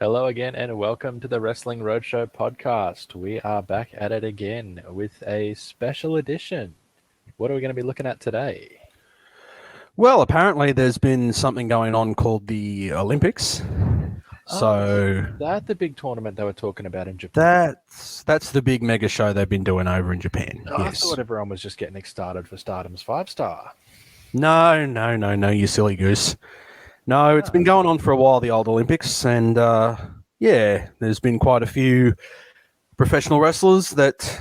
Hello again, and welcome to the Wrestling Roadshow podcast. We are back at it again with a special edition. What are we going to be looking at today? Well, apparently there's been something going on called the Olympics. So Is that the big tournament they were talking about in Japan? that's the big mega show they've been doing over in Japan. I Yes. thought everyone was just getting started for Stardom's 5-star. No, you silly goose. No, it's been going on for a while, the old Olympics, and there's been quite a few professional wrestlers that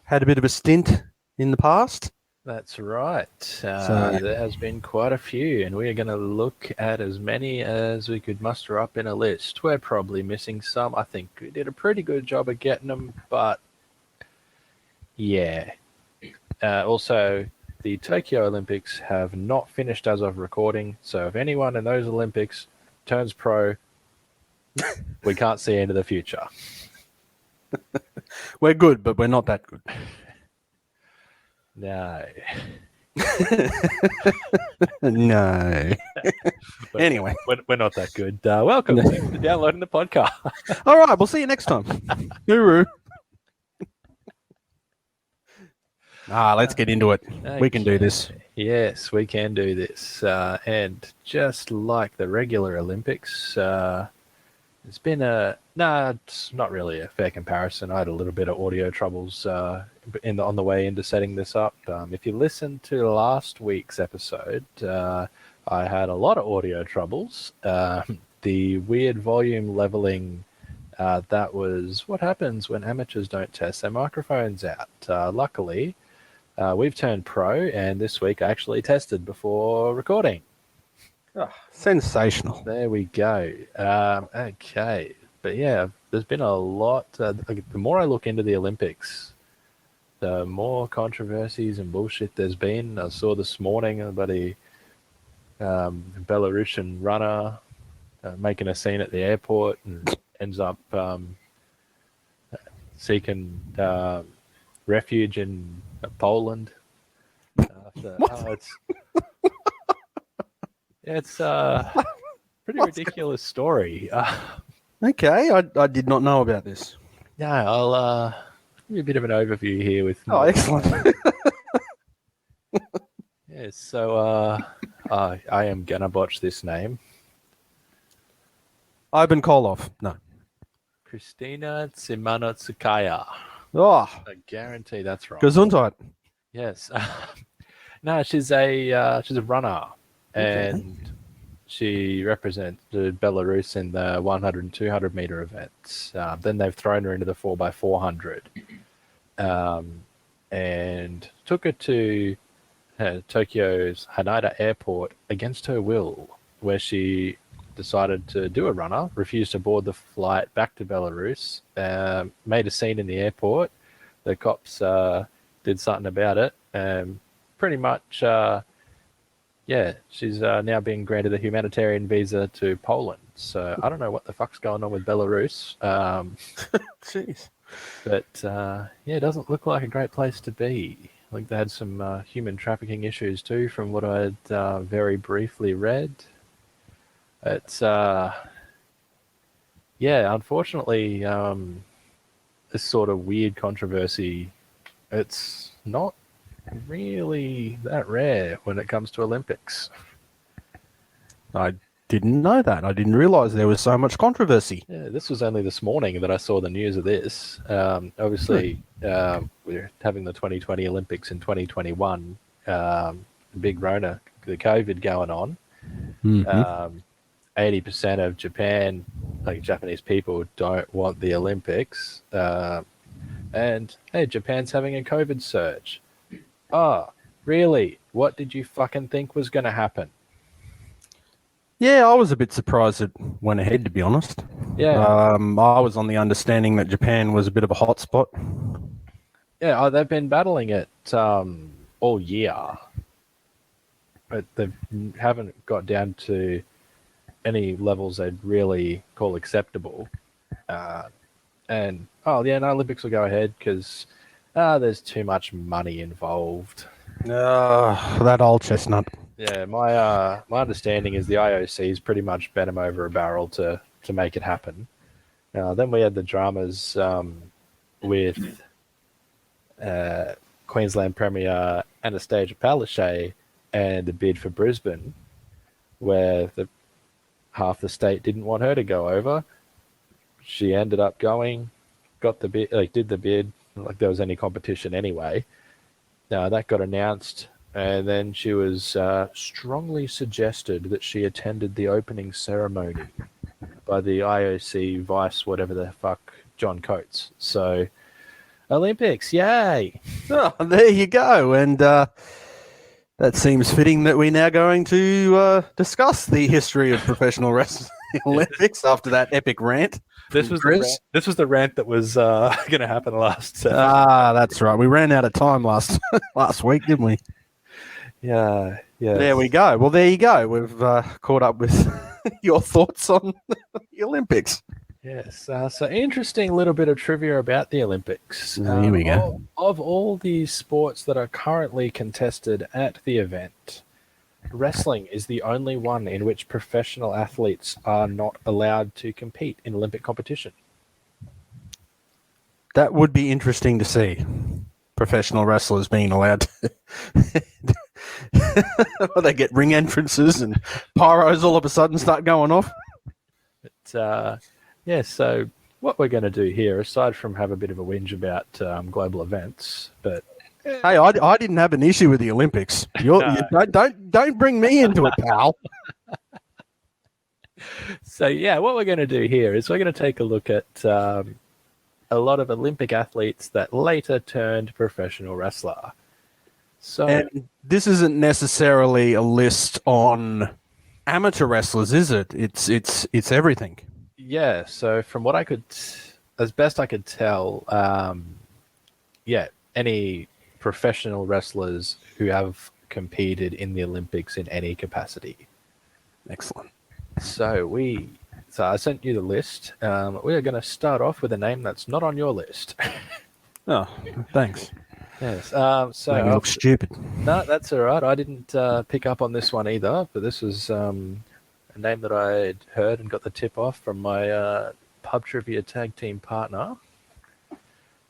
had a bit of a stint in the past. That's right. There has been quite a few, and we are going to look at as many as we could muster up in a list. We're probably missing some. I think we did a pretty good job of getting them, but yeah. Also, the Tokyo Olympics have not finished as of recording, so if anyone in those Olympics turns pro, we can't see into the future. We're good, but we're not that good. No. No. Anyway. We're not that good. Welcome. Thanks for downloading the podcast. All right, we'll see you next time. Guru. Let's get into it. We can do this. Yes, we can do this. And just like the regular Olympics, it's been it's not really a fair comparison. I had a little bit of audio troubles on the way into setting this up. If you listened to last week's episode, I had a lot of audio troubles. The weird volume leveling, that was what happens when amateurs don't test their microphones out. Luckily, we've turned pro, and this week I actually tested before recording. Oh, sensational. There we go. Okay. But yeah, there's been a lot. The more I look into the Olympics, the more controversies and bullshit there's been. I saw this morning about a Belarusian runner making a scene at the airport and ends up seeking refuge in Poland. It's a pretty ridiculous story. Okay, I did not know about this. Yeah, I'll give you a bit of an overview here with. Oh, excellent. Yes, so I am gonna botch this name. Ivan Koloff. No. Kristina Tsimanotskaya. Oh, I guarantee that's right. Gesundheit. Yes. No, she's a runner, and she represented Belarus in the 100 and 200 meter events. Then they've thrown her into the 4x400, and took her to Tokyo's Haneda Airport against her will, where she decided to do a runner, refused to board the flight back to Belarus, made a scene in the airport. The cops did something about it, and pretty much, she's now being granted a humanitarian visa to Poland. So I don't know what the fuck's going on with Belarus. Jeez. But it doesn't look like a great place to be. Like they had some human trafficking issues too, from what I had very briefly read. It's unfortunately, this sort of weird controversy, it's not really that rare when it comes to Olympics. I didn't know that. I didn't realize there was so much controversy. Yeah, this was only this morning that I saw the news of this. Obviously, we're having the 2020 Olympics in 2021. Big Rona, the COVID going on. 80% of Japan, like Japanese people, don't want the Olympics. And hey, Japan's having a COVID surge. Oh, really? What did you fucking think was going to happen? Yeah, I was a bit surprised it went ahead, to be honest. Yeah. I was on the understanding that Japan was a bit of a hot spot. Yeah, they've been battling it all year. But they haven't got down to any levels they'd really call acceptable. Olympics will go ahead because there's too much money involved. That old chestnut. Yeah, my understanding is the IOC's pretty much bent him over a barrel to make it happen. Then we had the dramas with Queensland Premier Anastasia Palaszczuk and the bid for Brisbane, where half the state didn't want her to go over. She ended up going, got the bid, like did the bid, like there was any competition anyway. Now that got announced, and then she was strongly suggested that she attended the opening ceremony by the IOC vice, whatever the fuck, John Coates. So, Olympics, yay! Oh, there you go. And that seems fitting that we're now going to discuss the history of professional wrestling Olympics after that epic rant. This was the rant that was going to happen last. That's right. We ran out of time last week, didn't we? Yeah. There we go. Well, there you go. We've caught up with your thoughts on the Olympics. Yes. So interesting little bit of trivia about the Olympics. Here we go. Of all the sports that are currently contested at the event, wrestling is the only one in which professional athletes are not allowed to compete in Olympic competition. That would be interesting to see. Professional wrestlers being allowed to they get ring entrances and pyros all of a sudden start going off. But, so what we're going to do here, aside from have a bit of a whinge about global events, but hey, I didn't have an issue with the Olympics. You don't bring me into it, pal. So what we're going to do here is we're going to take a look at a lot of Olympic athletes that later turned professional wrestler. So, and this isn't necessarily a list on amateur wrestlers, is it? It's everything. Yeah. So from what I could, as best I could tell, any professional wrestlers who have competed in the Olympics in any capacity. Excellent. So I sent you the list. We are going to start off with a name that's not on your list. Oh, thanks. Yes. So Make me look stupid. No, that's all right. I didn't pick up on this one either, but this was a name that I'd heard and got the tip off from my pub trivia tag team partner.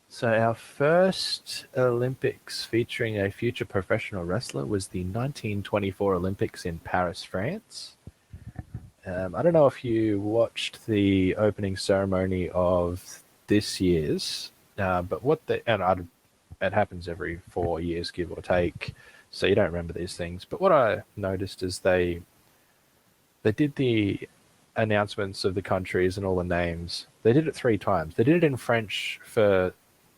So our first Olympics featuring a future professional wrestler was the 1924 Olympics in Paris, France. I don't know if you watched the opening ceremony of this year's, but it happens every 4 years, give or take, so you don't remember these things. But what I noticed is they did the announcements of the countries and all the names. They did it 3 times. They did it in French for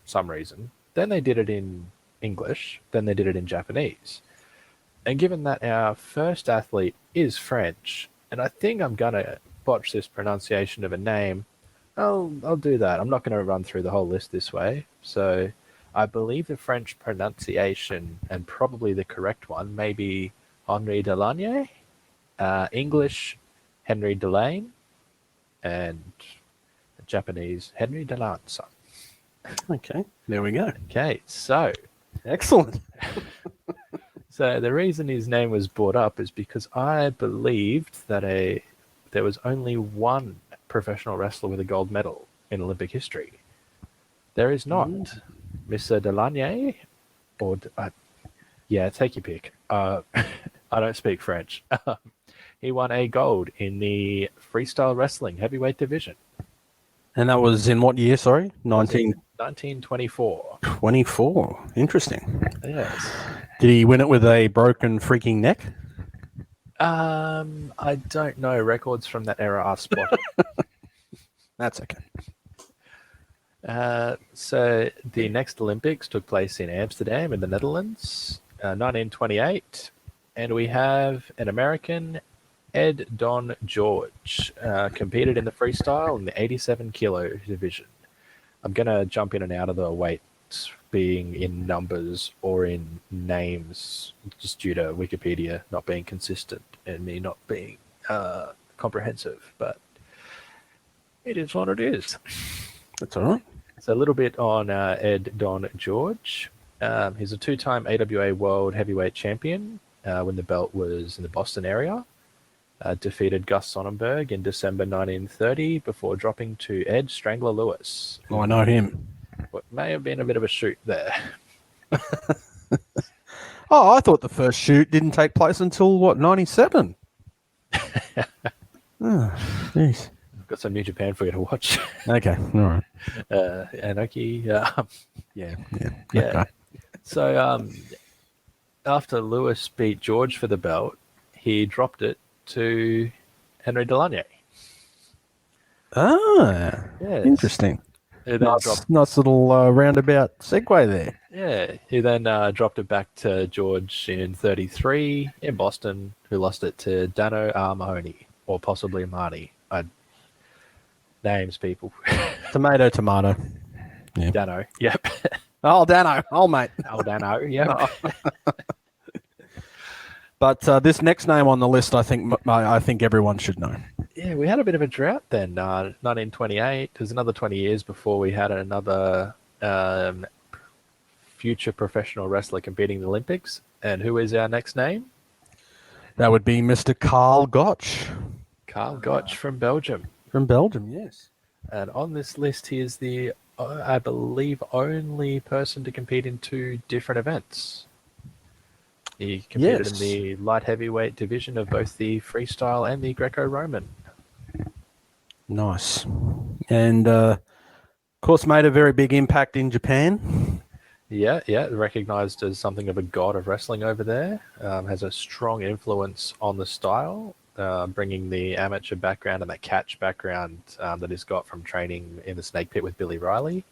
some reason. Then they did it in English. Then they did it in Japanese. And given that our first athlete is French, and I think I'm going to botch this pronunciation of a name, I'll do that. I'm not going to run through the whole list this way. So I believe the French pronunciation, and probably the correct one, may be Henri Delanye, English Henry Delane, and Japanese Henry Delance. Okay, there we go. Okay, so excellent. So the reason his name was brought up is because I believed that there was only one professional wrestler with a gold medal in Olympic history. There is not. Mr. Delanye, or take your pick. I don't speak French. He won a gold in the freestyle wrestling heavyweight division. And that was in what year, sorry? 1924. 24. Interesting. Yes. Did he win it with a broken freaking neck? I don't know. Records from that era are spotted. That's okay. So the next Olympics took place in Amsterdam in the Netherlands, 1928. And we have an American, Ed Don George, competed in the freestyle in the 87 kilo division. I'm going to jump in and out of the weights being in numbers or in names just due to Wikipedia not being consistent and me not being comprehensive, but it is what it is. That's all right. So a little bit on Ed Don George. He's a 2-time AWA World Heavyweight Champion when the belt was in the Boston area. defeated Gus Sonnenberg in December 1930 before dropping to Ed Strangler Lewis. Oh, I know him. What may have been a bit of a shoot there. Oh, I thought the first shoot didn't take place until, what, 97? Oh, jeez. I've got some New Japan for you to watch. Okay, all right. Anoki. Yeah. Yeah. Okay. So after Lewis beat George for the belt, he dropped it to Henry Delanier. Ah, Yes. interesting. Who then Nice little roundabout segue there. Yeah, he then dropped it back to George in 33 in Boston, who lost it to Dano R. Mahoney, or possibly Marty. Names, people. Tomato. Yeah. Dano, yep. Oh, Dano. Oh, mate. Al Dano, yep. But this next name on the list, I think everyone should know. Yeah, we had a bit of a drought then. 1928 was another 20 years before we had another future professional wrestler competing in the Olympics. And who is our next name? That would be Mr. Karl Gotch. Karl Gotch from Belgium. From Belgium, yes. And on this list, he is the, I believe, only person to compete in 2 different events. He competed in the light heavyweight division of both the freestyle and the Greco-Roman. Nice. And, of course, made a very big impact in Japan. Yeah, recognized as something of a god of wrestling over there. Has a strong influence on the style, bringing the amateur background and that catch background that he's got from training in the Snake Pit with Billy Riley.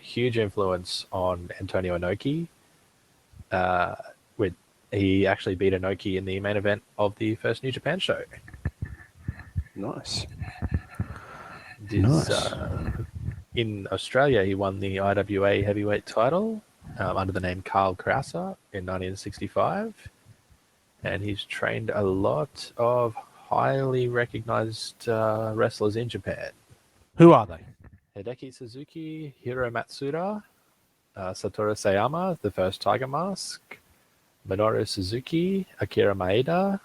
Huge influence on Antonio Inoki. He actually beat Inoki in the main event of the first New Japan show. Nice. In Australia, he won the IWA heavyweight title under the name Karl Krauser in 1965. And he's trained a lot of highly recognized wrestlers in Japan. Who are they? Hideki Suzuki, Hiro Matsuda, Satoru Sayama, the first Tiger Mask, Minoru Suzuki, Akira Maeda,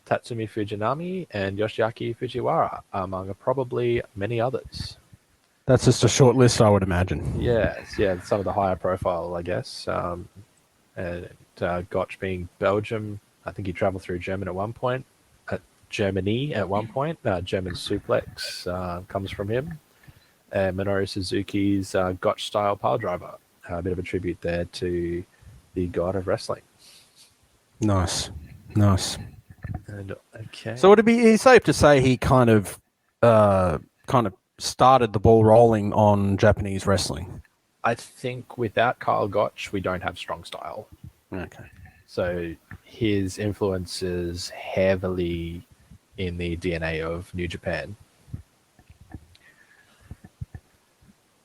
Tatsumi Fujinami, and Yoshiaki Fujiwara, among probably many others. That's just a short list, I would imagine. Yeah, some of the higher profile, I guess. And Gotch being Belgium, I think he traveled through Germany at one point. German suplex comes from him. And Minoru Suzuki's Gotch style pile driver. A bit of a tribute there to the god of wrestling. Nice. And okay. So would it be safe to say he kind of started the ball rolling on Japanese wrestling? I think without Karl Gotch, we don't have strong style. Okay. So his influence is heavily in the DNA of New Japan.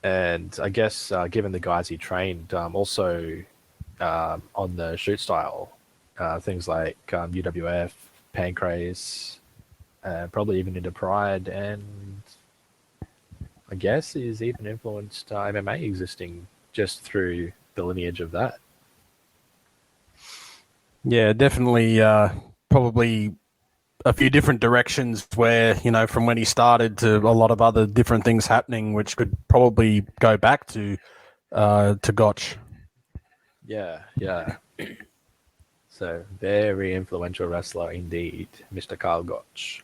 And I guess given the guys he trained, also on the shoot style, things like UWF, Pancrase, probably even into Pride, and I guess he's even influenced MMA existing just through the lineage of that. Yeah, definitely. Probably a few different directions where, from when he started to a lot of other different things happening, which could probably go back to Gotch. Yeah. So very influential wrestler indeed, Mr. Karl Gotch.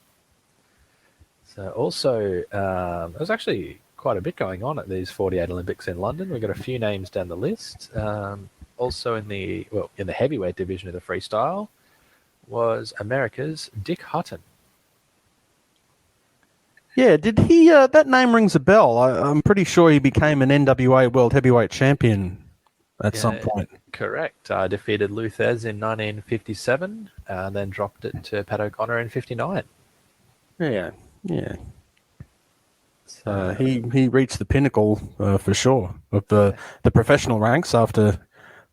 So also, there's actually quite a bit going on at these 48 Olympics in London. We've got a few names down the list. Also in the heavyweight division of the freestyle was America's Dick Hutton. Yeah, did he? That name rings a bell. I'm pretty sure he became an NWA World Heavyweight Champion at some point. Correct. Defeated Lou Thez in 1957, then dropped it to Pat O'Connor in 59. Yeah. So he reached the pinnacle for sure of the professional ranks after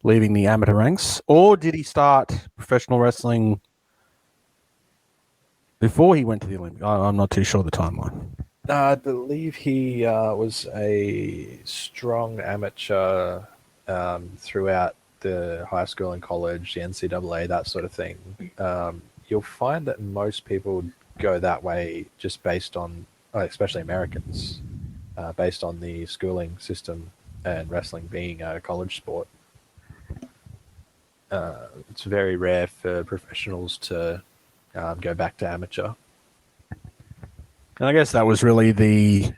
leaving the amateur ranks, or did he start professional wrestling before he went to the Olympics? I'm not too sure the timeline. I believe he was a strong amateur throughout the high school and college, the NCAA, that sort of thing. you'll find that most people go that way just based on, especially Americans, based on the schooling system and wrestling being a college sport. It's very rare for professionals to go back to amateur. And I guess that was really the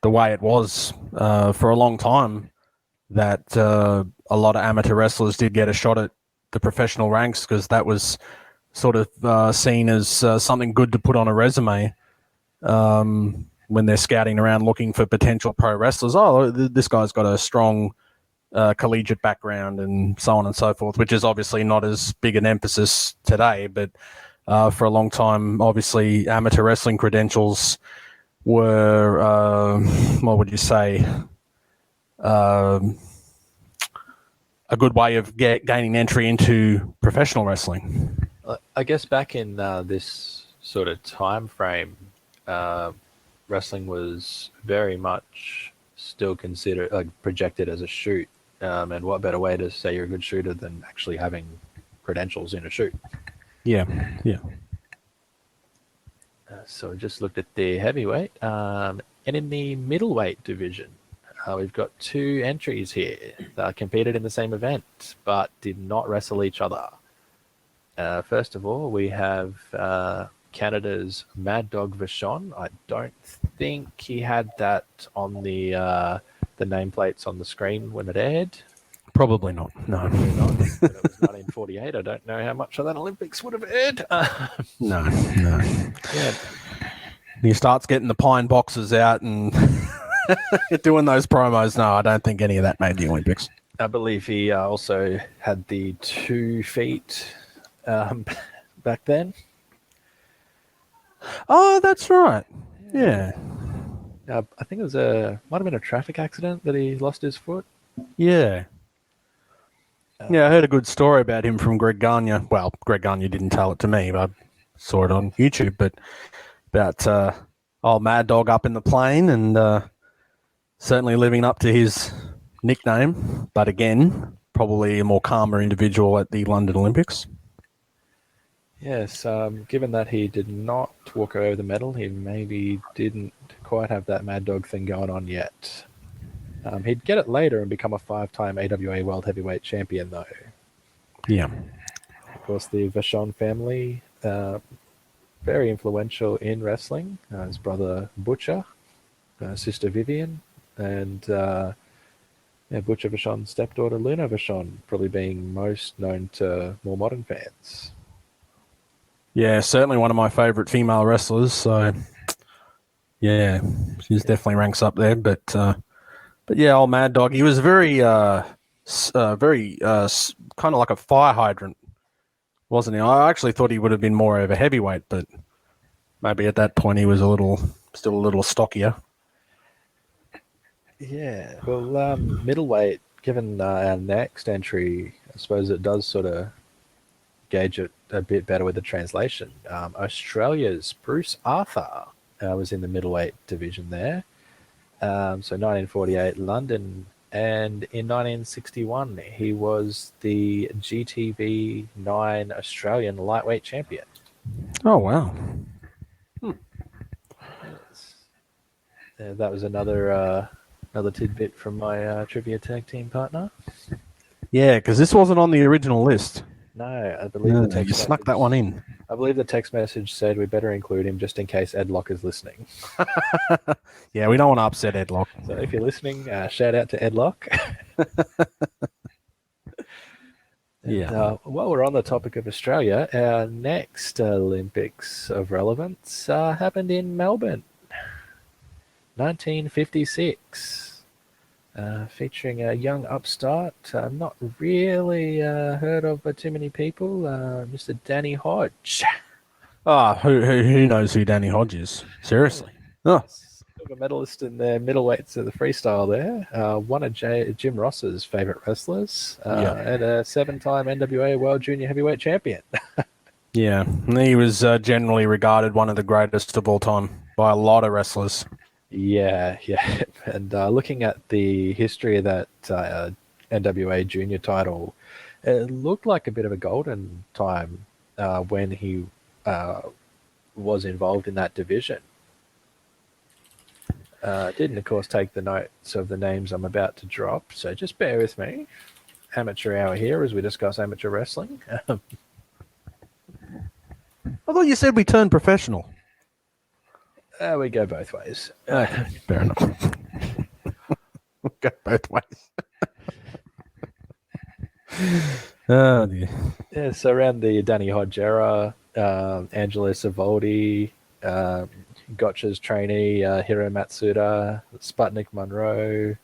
way it was for a long time. That a lot of amateur wrestlers did get a shot at the professional ranks because that was sort of seen as something good to put on a resume when they're scouting around looking for potential pro wrestlers. Oh, this guy's got a strong collegiate background and so on and so forth, which is obviously not as big an emphasis today, but for a long time, obviously, amateur wrestling credentials were, what would you say, a good way of gaining entry into professional wrestling. I guess back in this sort of time frame, wrestling was very much still considered, like, projected as a shoot. And what better way to say you're a good shooter than actually having credentials in a shoot? Yeah. So I just looked at the heavyweight, and in the middleweight division, we've got 2 entries here that competed in the same event but did not wrestle each other. First of all, we have Canada's Mad Dog Vachon. I don't think he had that on the nameplates on the screen when it aired. Probably not. No. Probably not. But it was 1948. I don't know how much of that Olympics would have aired. No. Yeah. He starts getting the pine boxes out and doing those promos. No, I don't think any of that made the Olympics. I believe he also had the 2 feet back then. Oh, that's right. Yeah. I think it might have been a traffic accident that he lost his foot. Yeah. Yeah, I heard a good story about him from Greg Gagne. Well, Greg Gagne didn't tell it to me, but I saw it on YouTube. But about old Mad Dog up in the plane and certainly living up to his nickname. But again, probably a more calmer individual at the London Olympics. Yes, given that he did not walk away with the medal, he maybe didn't quite have that Mad Dog thing going on yet. He'd get it later and become a 5-time AWA World Heavyweight Champion, though. Yeah. Of course, the Vachon family, very influential in wrestling. His brother Butcher, sister Vivian, and Butcher Vachon's stepdaughter Luna Vachon, probably being most known to more modern fans. Yeah, certainly one of my favourite female wrestlers. So, yeah, she's definitely ranks up there. But yeah, old Mad Dog, he was very kind of like a fire hydrant, wasn't he? I actually thought he would have been more of a heavyweight, but maybe at that point he was still a little stockier. Yeah, well, middleweight, given our next entry, I suppose it does sort of gauge it a bit better with the translation. Australia's Bruce Arthur was in the middleweight division there. So 1948 London, and in 1961 he was the GTV 9 Australian lightweight champion. Oh, wow. Yes. That was another tidbit from my trivia tag team partner. Yeah, because this wasn't on the original list. No, I believe the you snuck that one in. I believe the text message said we better include him just in case Ed Lock is listening. Yeah, we don't want to upset Ed Lock. So if you're listening, shout out to Ed Lock. Yeah. While we're on the topic of Australia, our next Olympics of relevance happened in Melbourne, 1956. Featuring a young upstart, not really heard of by too many people, Mr. Danny Hodge. Who knows who Danny Hodge is? Seriously. Oh. Silver medalist in the middleweights of the freestyle there. One of Jim Ross's favourite wrestlers, and a 7-time NWA World Junior Heavyweight Champion. Yeah, he was generally regarded one of the greatest of all time by a lot of wrestlers. Yeah. And looking at the history of that NWA junior title, it looked like a bit of a golden time when he was involved in that division. Didn't, of course, take the notes of the names I'm about to drop, so just bear with me. Amateur hour here as we discuss amateur wrestling. I thought you said we turned professional. We go both ways. Okay, fair enough. We'll go both ways. Oh dear. Yeah, so around the Danny Hodge era, Angelo Savoldi, Gotcha's trainee, Hiro Matsuda, Sputnik Monroe,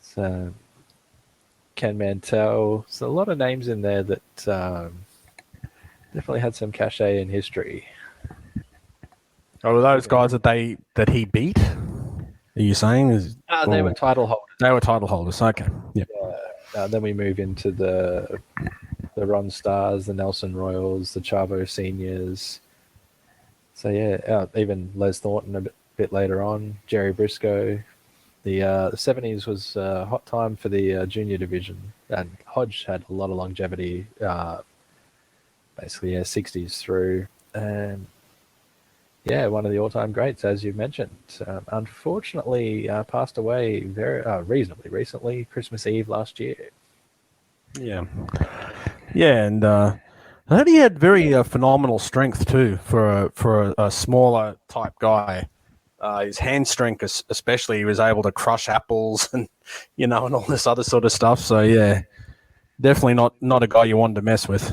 so Ken Mantell. So a lot of names in there that definitely had some cachet in history. Oh, those guys that he beat? Are you saying? They were title holders. They were title holders. Okay. Yeah. Then we move into the Ron Stars, the Nelson Royals, the Chavo Seniors. So yeah, even Les Thornton a bit later on, Jerry Briscoe. The 70s was a hot time for the junior division, and Hodge had a lot of longevity, basically 60s through, and yeah, one of the all-time greats, as you mentioned. Unfortunately, passed away very reasonably recently, Christmas Eve last year. Yeah. Yeah, and I heard he had very phenomenal strength too for a smaller type guy. His hand strength, especially, he was able to crush apples and and all this other sort of stuff. So yeah, definitely not a guy you wanted to mess with.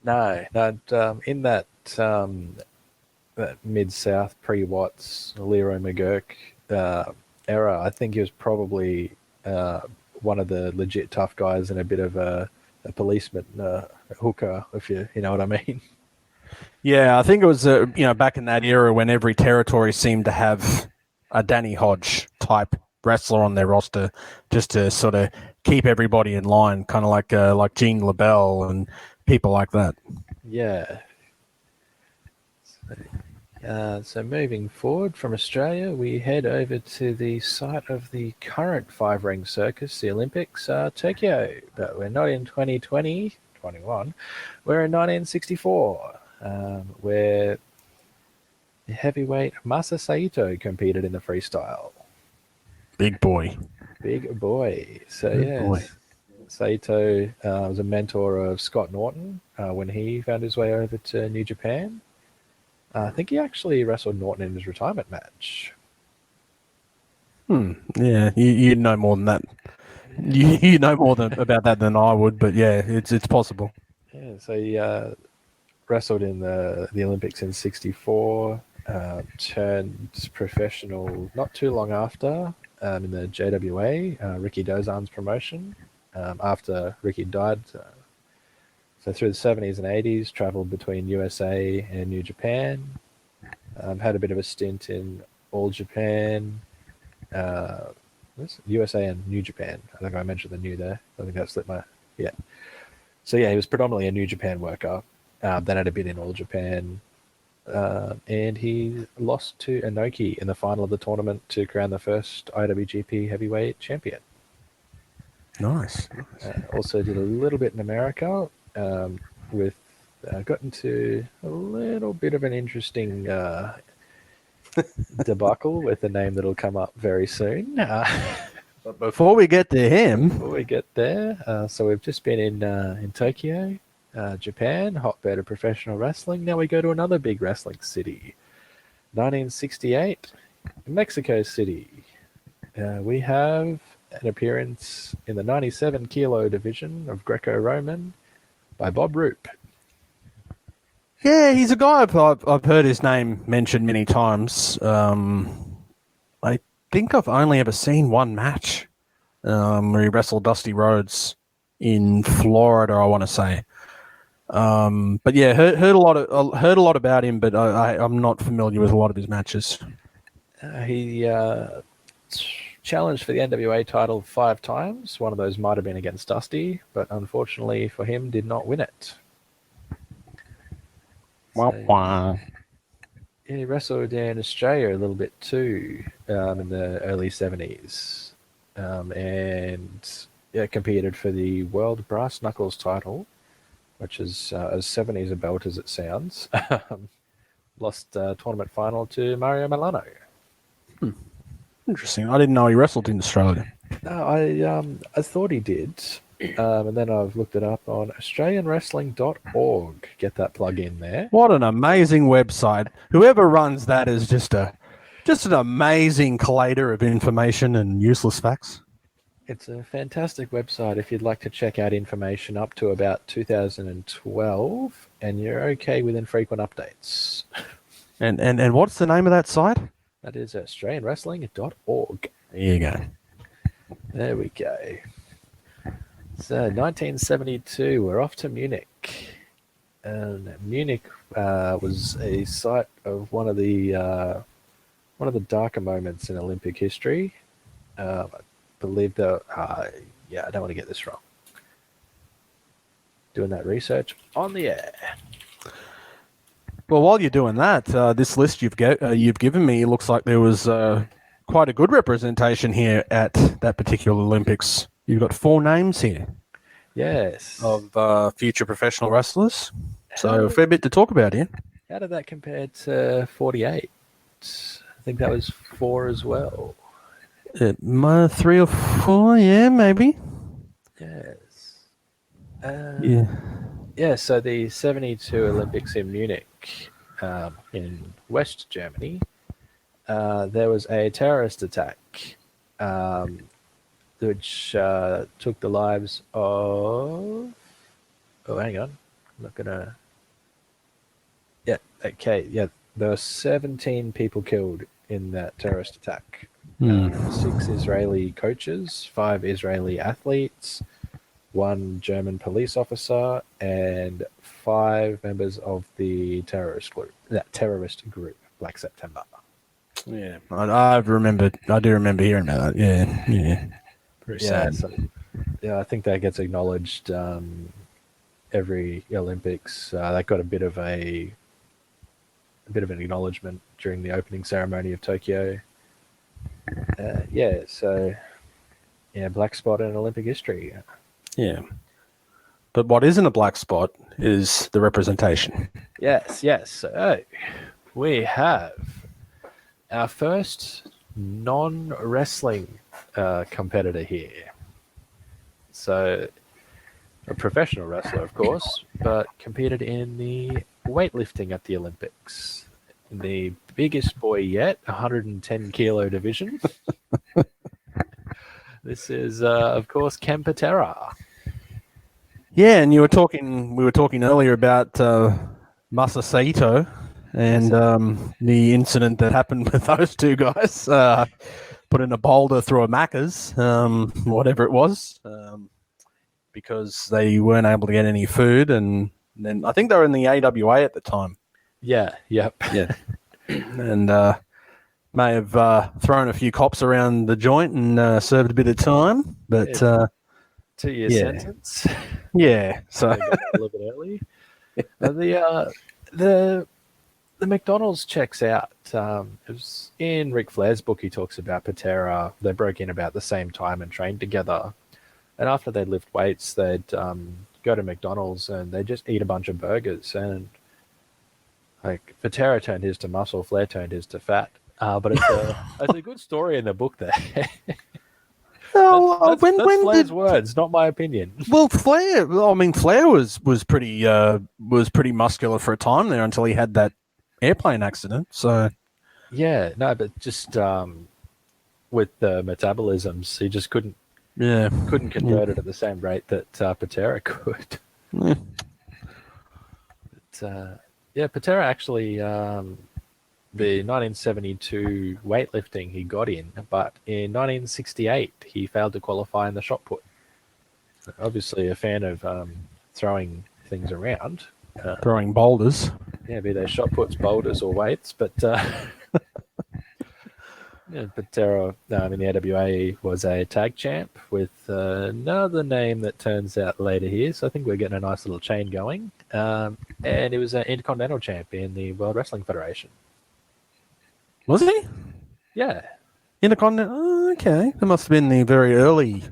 No, in that Mid-South pre-Watts, Leroy McGurk era, I think he was probably one of the legit tough guys and a bit of a policeman, a hooker, if you know what I mean. Yeah, I think it was back in that era when every territory seemed to have a Danny Hodge type wrestler on their roster, just to sort of keep everybody in line, kind of like Gene LaBelle and people like that. Yeah. So moving forward from Australia, we head over to the site of the current five-ring circus, the Olympics, Tokyo. But we're not in 2020, 21. We're in 1964, where the heavyweight Masa Saito competed in the freestyle. Big boy. Big boy. So, Big yeah. boy. Saito was a mentor of Scott Norton when he found his way over to New Japan. I think he actually wrestled Norton in his retirement match. Yeah, you know more than that. You know more about that than I would, but yeah, it's possible. Yeah, so he wrestled in the Olympics in '64. Turned professional not too long after in the JWA, Ricky Dozan's promotion. After Ricky died. So through the 70s and 80s, traveled between USA and New Japan. Had a bit of a stint in All Japan, USA and New Japan. I think I mentioned the new there. I think that slipped my... Yeah. So yeah, he was predominantly a New Japan worker. Then had a bit in All Japan. And he lost to Inoki in the final of the tournament to crown the first IWGP heavyweight champion. Nice. Also did a little bit in America with got into a little bit of an interesting debacle with a name that'll come up very soon. But before we get to him, Before we get there, so we've just been in Tokyo, Japan, hotbed of professional wrestling. Now we go to another big wrestling city, 1968, Mexico City. We have an appearance in the 97 kilo division of Greco-Roman by Bob Roop. yeah, he's a guy I've heard his name mentioned many times. I think I've only ever seen one match where he wrestled Dusty Rhodes in Florida, I want to say. But yeah, heard a lot about him, but I'm not familiar with a lot of his matches. He challenged for the NWA title 5 times. One of those might have been against Dusty, but unfortunately for him, did not win it. Wah. Yeah, he wrestled in Australia a little bit too in the early 70s. And competed for the World Brass Knuckles title which is as 70s a belt as it sounds. Lost tournament final to Mario Milano. Interesting. I didn't know he wrestled in Australia. No, I thought he did. And then I've looked it up on AustralianWrestling.org. Get that plug in there. What an amazing website. Whoever runs that is just an amazing collator of information and useless facts. It's a fantastic website if you'd like to check out information up to about 2012, and you're okay with infrequent updates. And what's the name of that site? That is AustralianWrestling.org. There you go. There we go. So 1972, we're off to Munich. And Munich was a site of one of the darker moments in Olympic history. I believe that, I don't want to get this wrong. Doing that research on the air. Well, while you're doing that, this list you've given me looks like there was quite a good representation here at that particular Olympics. You've got 4 names here. Yes. Of future professional wrestlers. So a fair bit to talk about here. How did that compare to 48? I think that was 4 as well. 3 or 4, yeah, maybe. Yes. Yeah. So the 72 Olympics in Munich, in West Germany, there was a terrorist attack, which took the lives of... Oh, hang on. I'm not going to... Yeah, okay. Yeah, there were 17 people killed in that terrorist attack. 6 Israeli coaches, 5 Israeli athletes, 1 German police officer, and 5 members of the terrorist group, Black September. Yeah, I do remember hearing about that. Yeah. Pretty sad. So, I think that gets acknowledged every Olympics. That got a bit of an acknowledgement during the opening ceremony of Tokyo. Black spot in Olympic history. Yeah. But what isn't a black spot is the representation. Yes. So we have our first non-wrestling competitor here. So a professional wrestler, of course, but competed in the weightlifting at the Olympics. The biggest boy yet, 110 kilo division. This is, of course, Ken Patera. Yeah, and we were talking earlier about Masa Saito and the incident that happened with those two guys, putting a boulder through a Macca's, whatever it was, because they weren't able to get any food, and then I think they were in the AWA at the time. Yeah. And may have thrown a few cops around the joint and served a bit of time, but 2-year sentence. Yeah, so a little bit early. The McDonald's checks out. It was in Ric Flair's book. He talks about Patera. They broke in about the same time and trained together. And after they'd lift weights, they'd go to McDonald's and they'd just eat a bunch of burgers. And like Patera turned his to muscle, Flair turned his to fat. But it's a good story in the book there. Well, that's Flair's words, not my opinion. Well, Flair was pretty muscular for a time there until he had that airplane accident. So yeah, no, but just with the metabolisms, he just couldn't convert it at the same rate that Patera could. Yeah. But, Patera actually. The 1972 weightlifting he got in, but in 1968 he failed to qualify in the shot put. Obviously a fan of throwing things around. Throwing boulders. Yeah, be they shot puts, boulders or weights, but Patera in the AWA was a tag champ with another name that turns out later here, so I think we're getting a nice little chain going. And he was an Intercontinental champ in the World Wrestling Federation. Was he? Yeah. Intercontinental. Oh, okay. That must have been the very early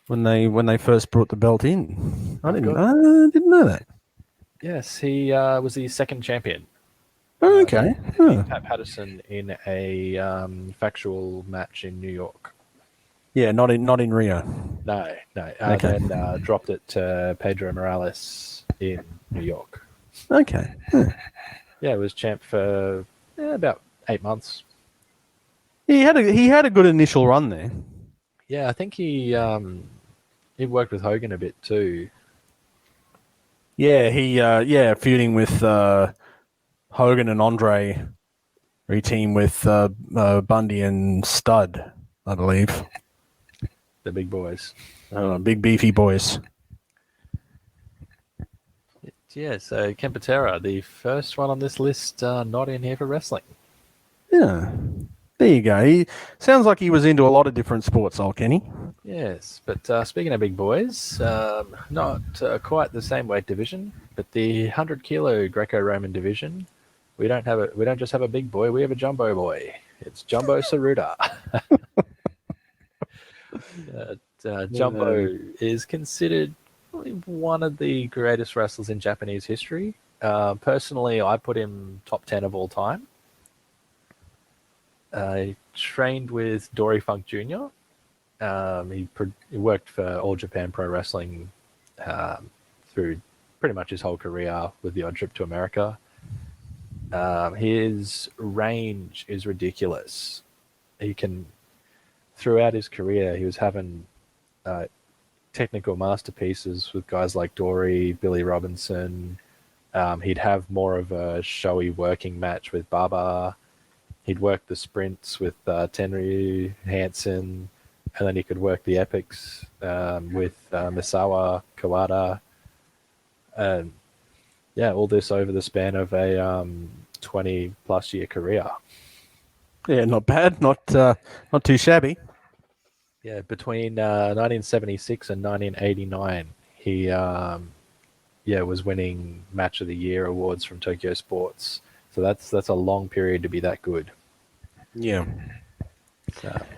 when they first brought the belt in. I I've got- didn't know that. Yes, he was the second champion. Okay. Beat Pat Patterson in a factual match in New York. Yeah, not in Rio. No. Okay. Then dropped it to Pedro Morales in New York. Okay. Yeah, was champ for about 8 months. He had a good initial run there. Yeah, I think he worked with Hogan a bit too. Yeah, feuding with Hogan and Andre. He teamed with Bundy and Stud, I believe. The big boys. Big beefy boys. Yeah, so Ken Patera, the first one on this list, not in here for wrestling. Yeah. There you go. He sounds like he was into a lot of different sports, old Kenny. Yes, but speaking of big boys, not quite the same weight division, but the 100-kilo Greco-Roman division. We don't just have a big boy. We have a jumbo boy. It's Jumbo Saruta. Jumbo is considered probably one of the greatest wrestlers in Japanese history. Personally, I put him top 10 of all time. He trained with Dory Funk Jr. He worked for All Japan Pro Wrestling through pretty much his whole career with the odd trip to America. His range is ridiculous. Throughout his career, he was having technical masterpieces with guys like Dory, Billy Robinson. He'd have more of a showy working match with Baba. He'd work the sprints with Tenryu, Hansen, and then he could work the epics with Misawa, Kawada. All this over the span of a 20-plus year career. Yeah, not bad. Not too shabby. Yeah, between 1976 and 1989, he was winning Match of the Year awards from Tokyo Sports. So that's a long period to be that good. Yeah.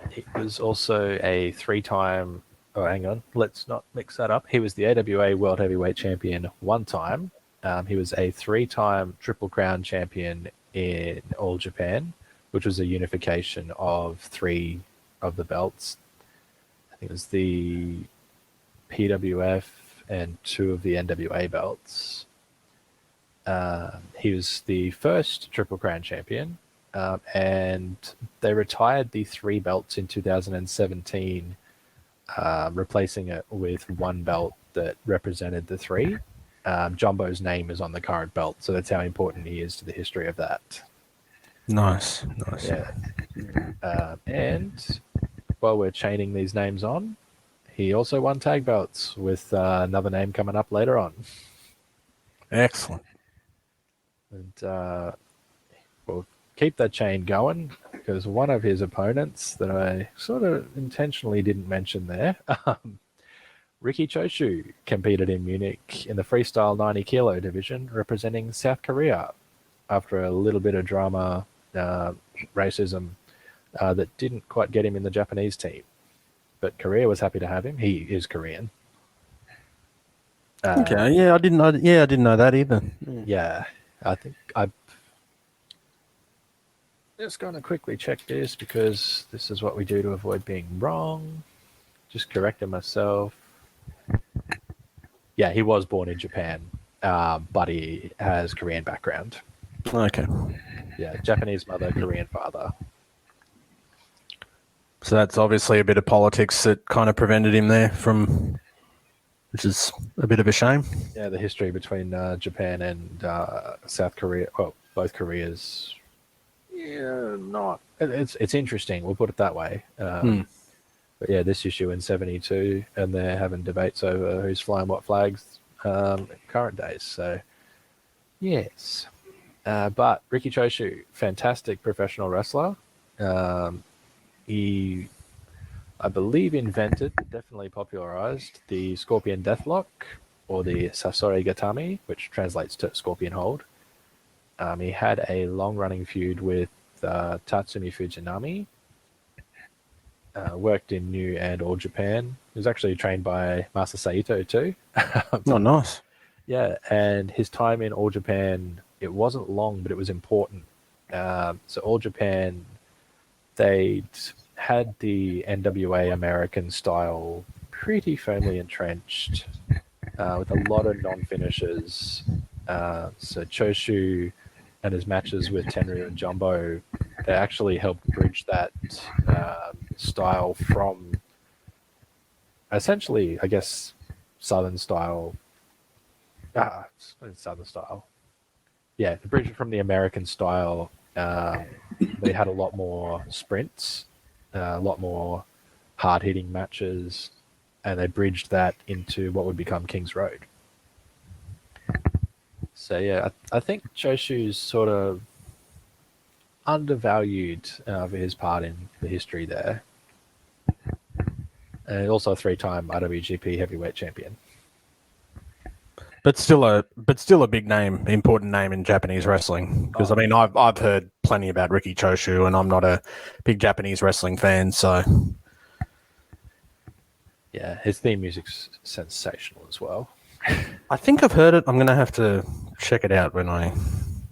He was also a 3-time. Oh, hang on, let's not mix that up. He was the AWA World Heavyweight Champion 1 time. He was a 3-time Triple Crown champion in All Japan, which was a unification of 3 of the belts. I think it was the PWF and 2 of the NWA belts. He was the first Triple Crown champion, and they retired the 3 belts in 2017, replacing it with 1 belt that represented the 3. Jumbo's name is on the current belt, so that's how important he is to the history of that. Nice. Yeah. And while we're chaining these names on, he also won tag belts with another name coming up later on. Excellent. And we'll keep that chain going because one of his opponents that I sort of intentionally didn't mention there, Riki Choshu, competed in Munich in the freestyle 90 kilo division representing South Korea after a little bit of drama, racism that didn't quite get him in the Japanese team. But Korea was happy to have him. He is Korean. Okay. Yeah, I didn't know that either. Yeah, I think I'm just going to quickly check this because this is what we do to avoid being wrong. Just correcting myself. Yeah, he was born in Japan, but he has Korean background. Okay. Yeah, Japanese mother, Korean father. So that's obviously a bit of politics that kind of prevented him there from, which is a bit of a shame. Yeah, the history between Japan and South Korea, well, both Koreas. Yeah, not. It's interesting. We'll put it that way. But yeah, this issue in 72, and they're having debates over who's flying what flags in current days. So, yes. But Riki Choshu, fantastic professional wrestler. He, I believe, invented, definitely popularized the Scorpion Deathlock, or the Sasori Gatami, which translates to Scorpion Hold. He had a long-running feud with Tatsumi Fujinami. worked in New and All Japan. He was actually trained by Master Saito too. Oh, nice. Yeah, and his time in All Japan, it wasn't long, but it was important. So All Japan, they'd had the NWA American style pretty firmly entrenched, with a lot of non-finishers. So Choshu and his matches with Tenryu and Jumbo, they actually helped bridge that style from essentially, I guess, Southern style. Southern style. Yeah, the bridge from the American style. They had a lot more sprints, a lot more hard-hitting matches, and they bridged that into what would become King's Road. So yeah, I think Choshu's sort of undervalued for his part in the history there, and also a three-time IWGP Heavyweight Champion. But still a big name, important name in Japanese wrestling. Because I mean, I've heard plenty about Riki Choshu, and I'm not a big Japanese wrestling fan, so Yeah, his theme music's sensational as well. I think I've heard it. I'm gonna have to check it out when I.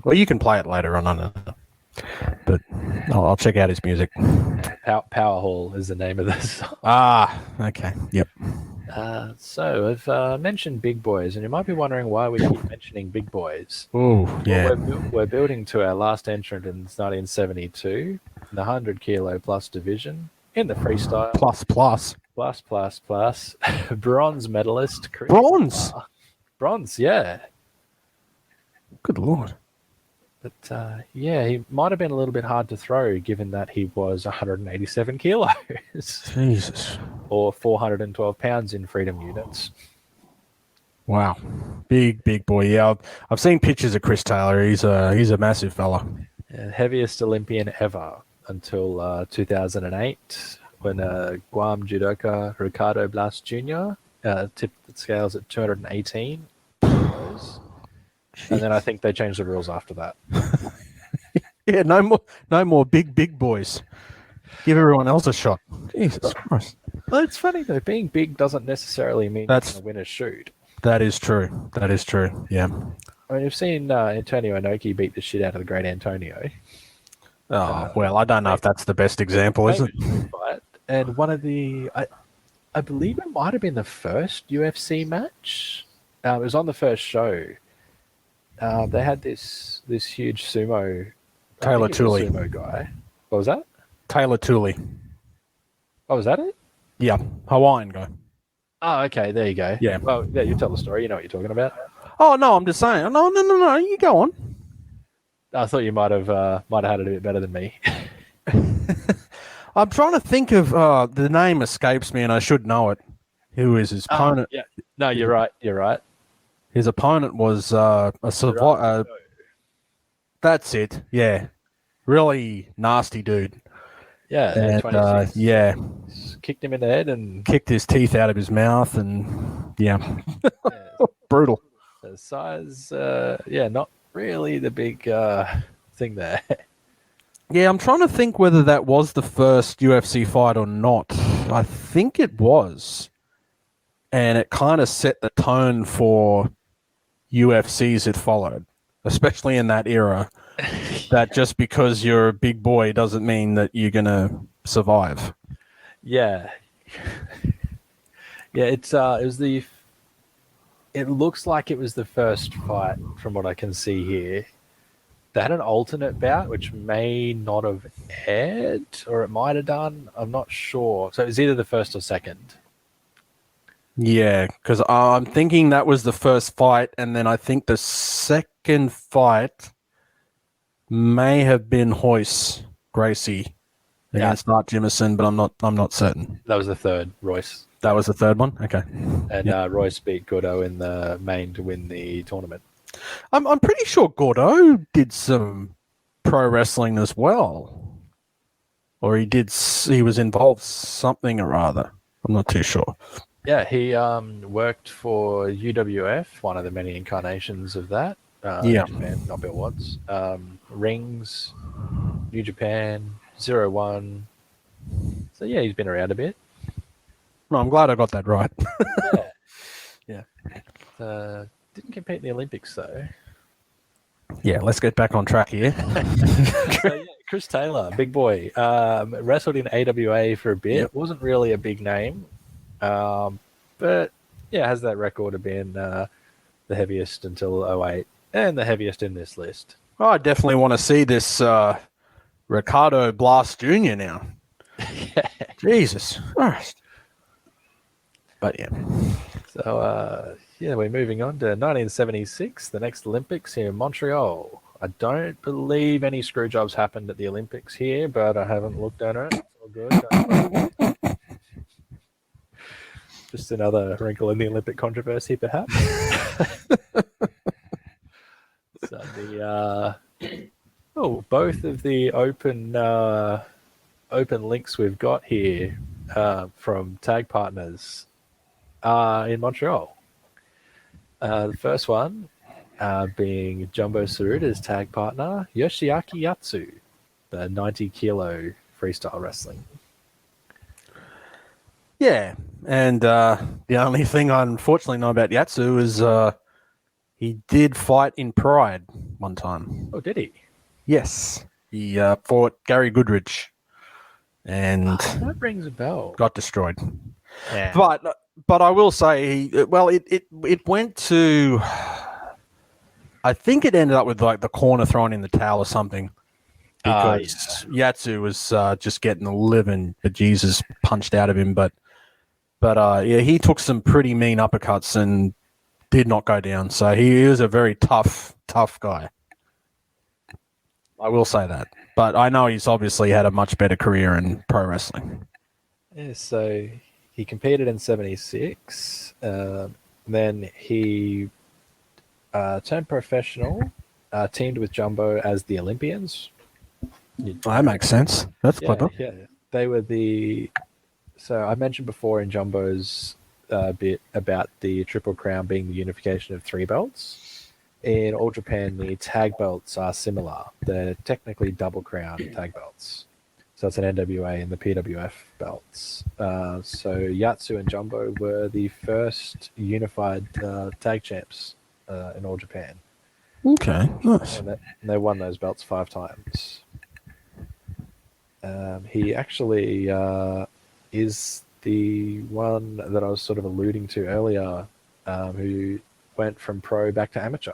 Well, you can play it later on, I don't know. But I'll check out his music. Power Hall is the name of this song. Ah, okay, yep. So I've mentioned big boys, and you might be wondering why we keep mentioning big boys. Oh, yeah. Well, we're building to our last entrant in 1972, the 100 kilo plus division in the freestyle. Plus. Bronze medalist. Chris Bronze? Benoit. Bronze, yeah. Good lord. But yeah, he might have been a little bit hard to throw given that he was 187 kilos. Jesus. Or 412 pounds in freedom units. Wow. Big boy. Yeah, I've seen pictures of Chris Taylor. He's a massive fella. Heaviest Olympian ever until 2008 when Guam judoka Ricardo Blas Jr. Tipped the scales at 218 kilos. And then I think they changed the rules after that. Yeah, no more big boys. Give everyone else a shot. Jesus Christ. Well, it's funny though. Being big doesn't necessarily mean you're going to win a shoot. That is true. Yeah. I mean, you've seen Antonio Inoki beat the shit out of the great Antonio. Oh, well, I don't know if that's the best example, is it? But, and one of the, I believe it might have been the first UFC match. It was on the first show. They had this huge sumo. Taylor Tooley. Sumo guy. What was that? Taylor Tooley. Oh, was that it? Yeah, Hawaiian guy. Oh, okay. There you go. Yeah. Well, yeah. You tell the story. You know what you're talking about. Oh no, I'm just saying. No. You go on. I thought you might have had it a bit better than me. I'm trying to think of the name escapes me, and I should know it. Who is his opponent? Yeah. No, you're right. You're right. His opponent was a survivor. That's it. Yeah, really nasty dude. Yeah. And 26. yeah, Kicked him in the head and kicked his teeth out of his mouth, and yeah, brutal. the size. Yeah, not really the big thing there. Yeah, I'm trying to think whether that was the first UFC fight or not. I think it was. And it kind of set the tone for UFCs that followed, especially in that era, that just because you're a big boy doesn't mean that you're going to survive. Yeah. Yeah, it looks like it was the first fight from what I can see here. They had an alternate bout, which may not have aired, or it might have done. I'm not sure. So it was either the first or second. Yeah, because I'm thinking that was the first fight, and then I think the second fight may have been Royce Gracie against Art Jimison, but I'm not certain. That was the third, Royce. That was the third one? Okay. And Royce beat Gordo in the main to win the tournament. I'm pretty sure Gordo did some pro wrestling as well. Or he was involved something or other. I'm not too sure. Yeah, he worked for UWF, one of the many incarnations of that. Yeah. New Japan, not Bill Watts. Rings, New Japan, 01. So yeah, he's been around a bit. No, I'm glad I got that right. Yeah. Yeah. Didn't compete in the Olympics though. Yeah, let's get back on track here. So yeah, Chris Taylor, big boy, wrestled in AWA for a bit. Yep. Wasn't really a big name, but yeah, has that record of being the heaviest until '08 and the heaviest in this list. I definitely want to see this Ricardo Blast Jr. now. Jesus Christ. But yeah. So yeah, we're moving on to 1976, the next Olympics here in Montreal. I don't believe any screw jobs happened at the Olympics here, but I haven't looked at it. It's all good. Don't worry. Just another wrinkle in the Olympic controversy, perhaps. So both of the open links we've got here from tag partners are in Montreal. The first one being Jumbo Tsuruda's tag partner, Yoshiaki Yatsu, the 90 kilo freestyle wrestling. Yeah. And the only thing I unfortunately know about Yatsu is he did fight in Pride one time. Oh, did he? Yes. He fought Gary Goodrich and That rings a bell. got destroyed. Yeah. But I will say, it went to. I think it ended up with like the corner thrown in the towel or something, because Yatsu was just getting the living bejesus punched out of him. But yeah, he took some pretty mean uppercuts and did not go down. So he is a very tough guy. I will say that. But I know he's obviously had a much better career in pro wrestling. Yeah, so he competed in '76. Then he turned professional, teamed with Jumbo as the Olympians. That makes sense. That's clever. Yeah, they were the. So I mentioned before in Jumbo's bit about the Triple Crown being the unification of 3 belts. In All Japan, the tag belts are similar. They're technically double crown tag belts. So it's an NWA and the PWF belts. So Yatsu and Jumbo were the first unified tag champs in All Japan. Okay, nice. And they won those belts 5 times. He actually is the one that I was sort of alluding to earlier, who went from pro back to amateur.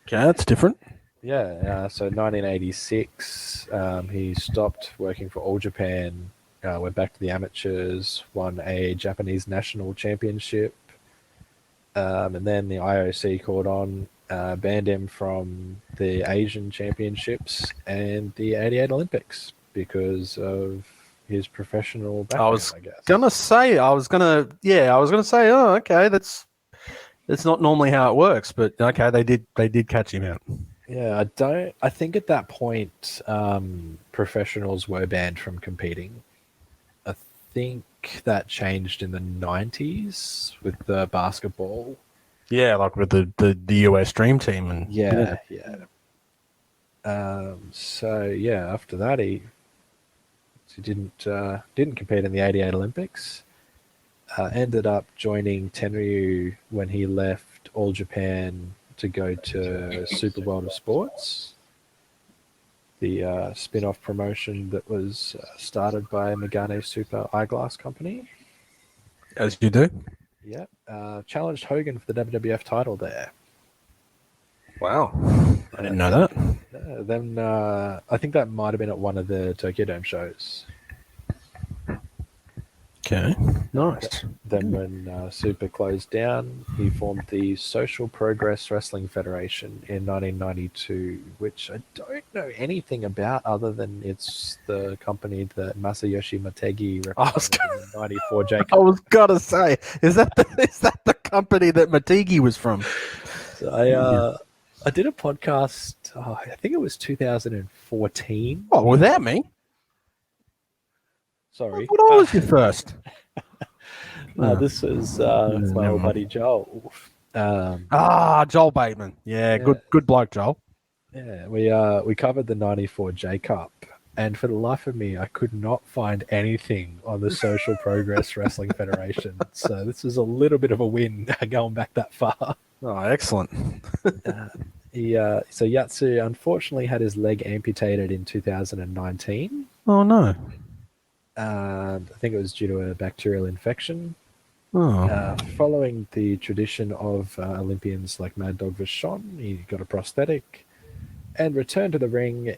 Okay, that's different. Yeah, so 1986, he stopped working for All Japan, went back to the amateurs, won a Japanese national championship, and then the IOC called on, banned him from the Asian championships and the '88 Olympics because of his professional background, I guess. I was gonna say, oh, okay, that's not normally how it works, but okay, they did catch him out. Yeah, I think at that point, professionals were banned from competing. I think that changed in the '90s with the basketball. Yeah, like with the US Dream Team and Yeah. So yeah, after that he didn't compete in the '88 Olympics. Ended up joining Tenryu when he left All Japan to go to Super World of Sports, the spin-off promotion that was started by Megane Super Eyeglass Company. as you do. Yeah, challenged Hogan for the WWF title there. Wow, I didn't know that. Then I think that might have been at one of the Tokyo Dome shows. Okay, nice. Then when Super closed down, he formed the Social Progress Wrestling Federation in 1992, which I don't know anything about other than it's the company that Masayoshi Motegi represented in the '94 J Cup. I was gonna say, is that the company that Mategi was from? So I did a podcast, I think it was 2014. Oh, without me? Sorry. What I was your first? This was my old buddy Joel. Joel Bateman. Yeah, good bloke, Joel. Yeah, we covered the '94 J Cup, and for the life of me, I could not find anything on the Social Progress Wrestling Federation. So this is a little bit of a win going back that far. Oh, excellent. So Yatsu unfortunately had his leg amputated in 2019. Oh, no. I think it was due to a bacterial infection. Oh, Following the tradition of Olympians like Mad Dog Vachon, he got a prosthetic and returned to the ring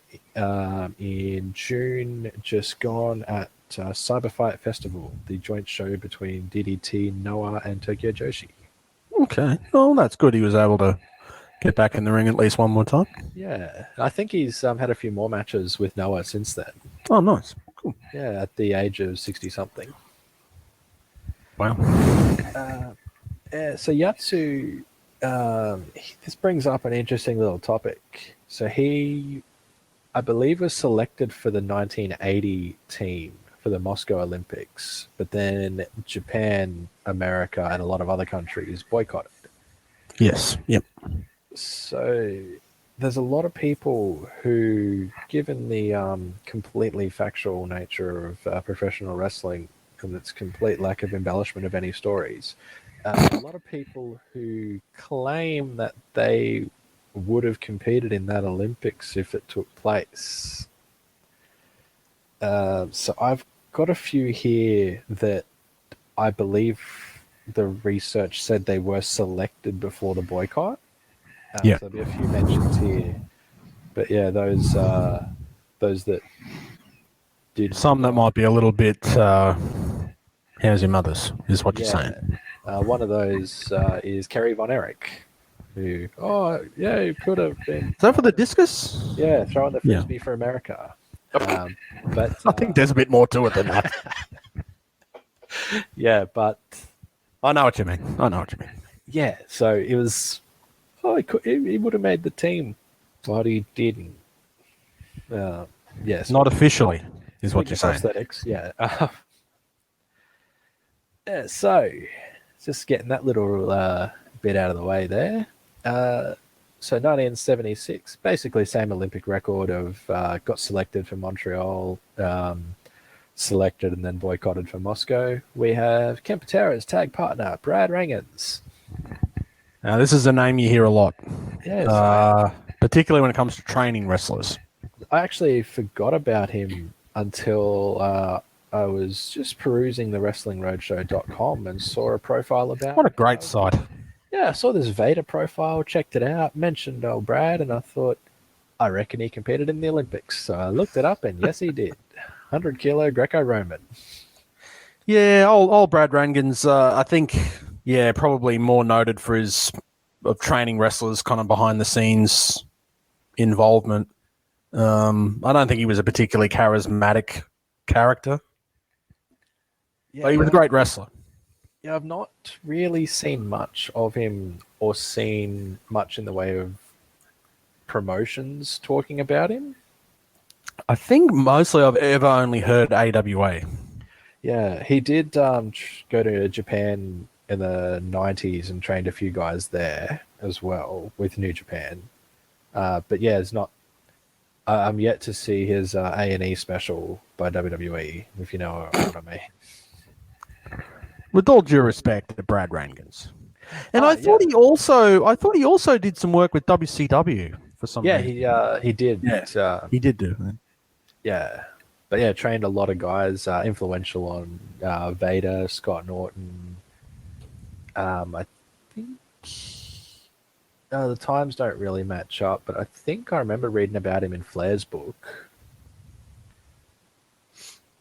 in June, just gone at Cyber Fight Festival, the joint show between DDT, Noah, and Tokyo Joshi. okay. Well, that's good. He was able to get back in the ring at least one more time. Yeah, I think he's had a few more matches with Noah since then. Oh, nice. Cool. Yeah, at the age of 60-something. Wow. So Yatsu, this brings up an interesting little topic. So he, I believe, was selected for the 1980 team for the Moscow Olympics, but then Japan, America, and a lot of other countries boycotted. Yes. Yep. So there's a lot of people who, given the completely factual nature of professional wrestling and its complete lack of embellishment of any stories, a lot of people who claim that they would have competed in that Olympics if it took place. So I've got a few here that I believe the research said they were selected before the boycott. Yeah. So there'll be a few mentions here, but yeah, those that did Some that might be a little bit. How's your mother's? Is what you're saying. One of those is Kerry Von Erich, who he could have been. Is that for the discus? Yeah, throwing the frisbee for America. But I think there's a bit more to it than that. yeah, but I know what you mean. yeah, so it was. Oh, he would have made the team, but he didn't. Yes, Not officially, is what you're saying. Prosthetics, yeah. Yeah, so just getting that little bit out of the way there. So 1976, basically same Olympic record of got selected for Montreal, selected and then boycotted for Moscow. We have Ken Patera's tag partner, Brad Rangans. Now, this is a name you hear a lot, Yes, particularly when it comes to training wrestlers. I actually forgot about him until I was just perusing the WrestlingRoadshow.com and saw a profile about What a him. great site. Yeah, I saw this Vader profile, checked it out, mentioned old Brad, and I thought, I reckon he competed in the Olympics. So I looked it up, and yes, he did. 100 kilo Greco-Roman. Yeah, old Brad Rangans, I think, probably more noted for his training wrestlers kind of behind the scenes involvement. I don't think he was a particularly charismatic character, but he was a great wrestler. Yeah, I've not really seen much of him or seen much in the way of promotions talking about him. I think mostly I've ever only heard AWA. Yeah, he did go to Japan in the 90s and trained a few guys there as well with New Japan. But yeah, it's not. I'm yet to see his A&E special by WWE, if you know what I mean. With all due respect to Brad Rangans, and I thought he also did some work with WCW for some reason. He did. Yeah, he did do that. Yeah, but yeah, trained a lot of guys influential on Vader, Scott Norton. I think the times don't really match up, but I think I remember reading about him in Flair's book.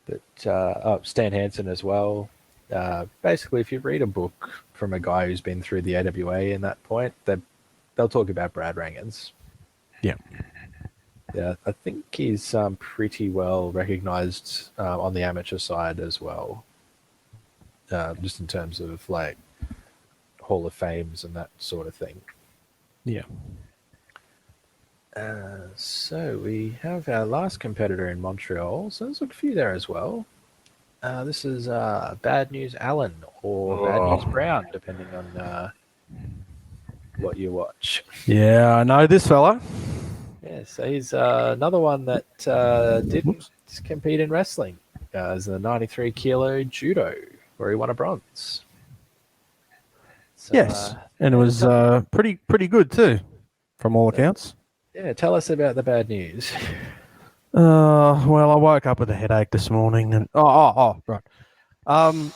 But Stan Hansen as well. Basically, if you read a book from a guy who's been through the AWA in that point, they'll talk about Brad Rangans. Yeah. Yeah, I think he's pretty well recognized on the amateur side as well, just in terms of like Hall of Fames and that sort of thing. Yeah. So we have our last competitor in Montreal. So there's a few there as well. This is Bad News Allen or Bad News Brown, depending on what you watch. Yeah, I know this fella. Yeah, so he's another one that didn't compete in wrestling. As the 93 kilo judo, where he won a bronze. So, Yes, and it yeah, was pretty good too, from all accounts. yeah, tell us about the bad news. Well, I woke up with a headache this morning, and right. Um,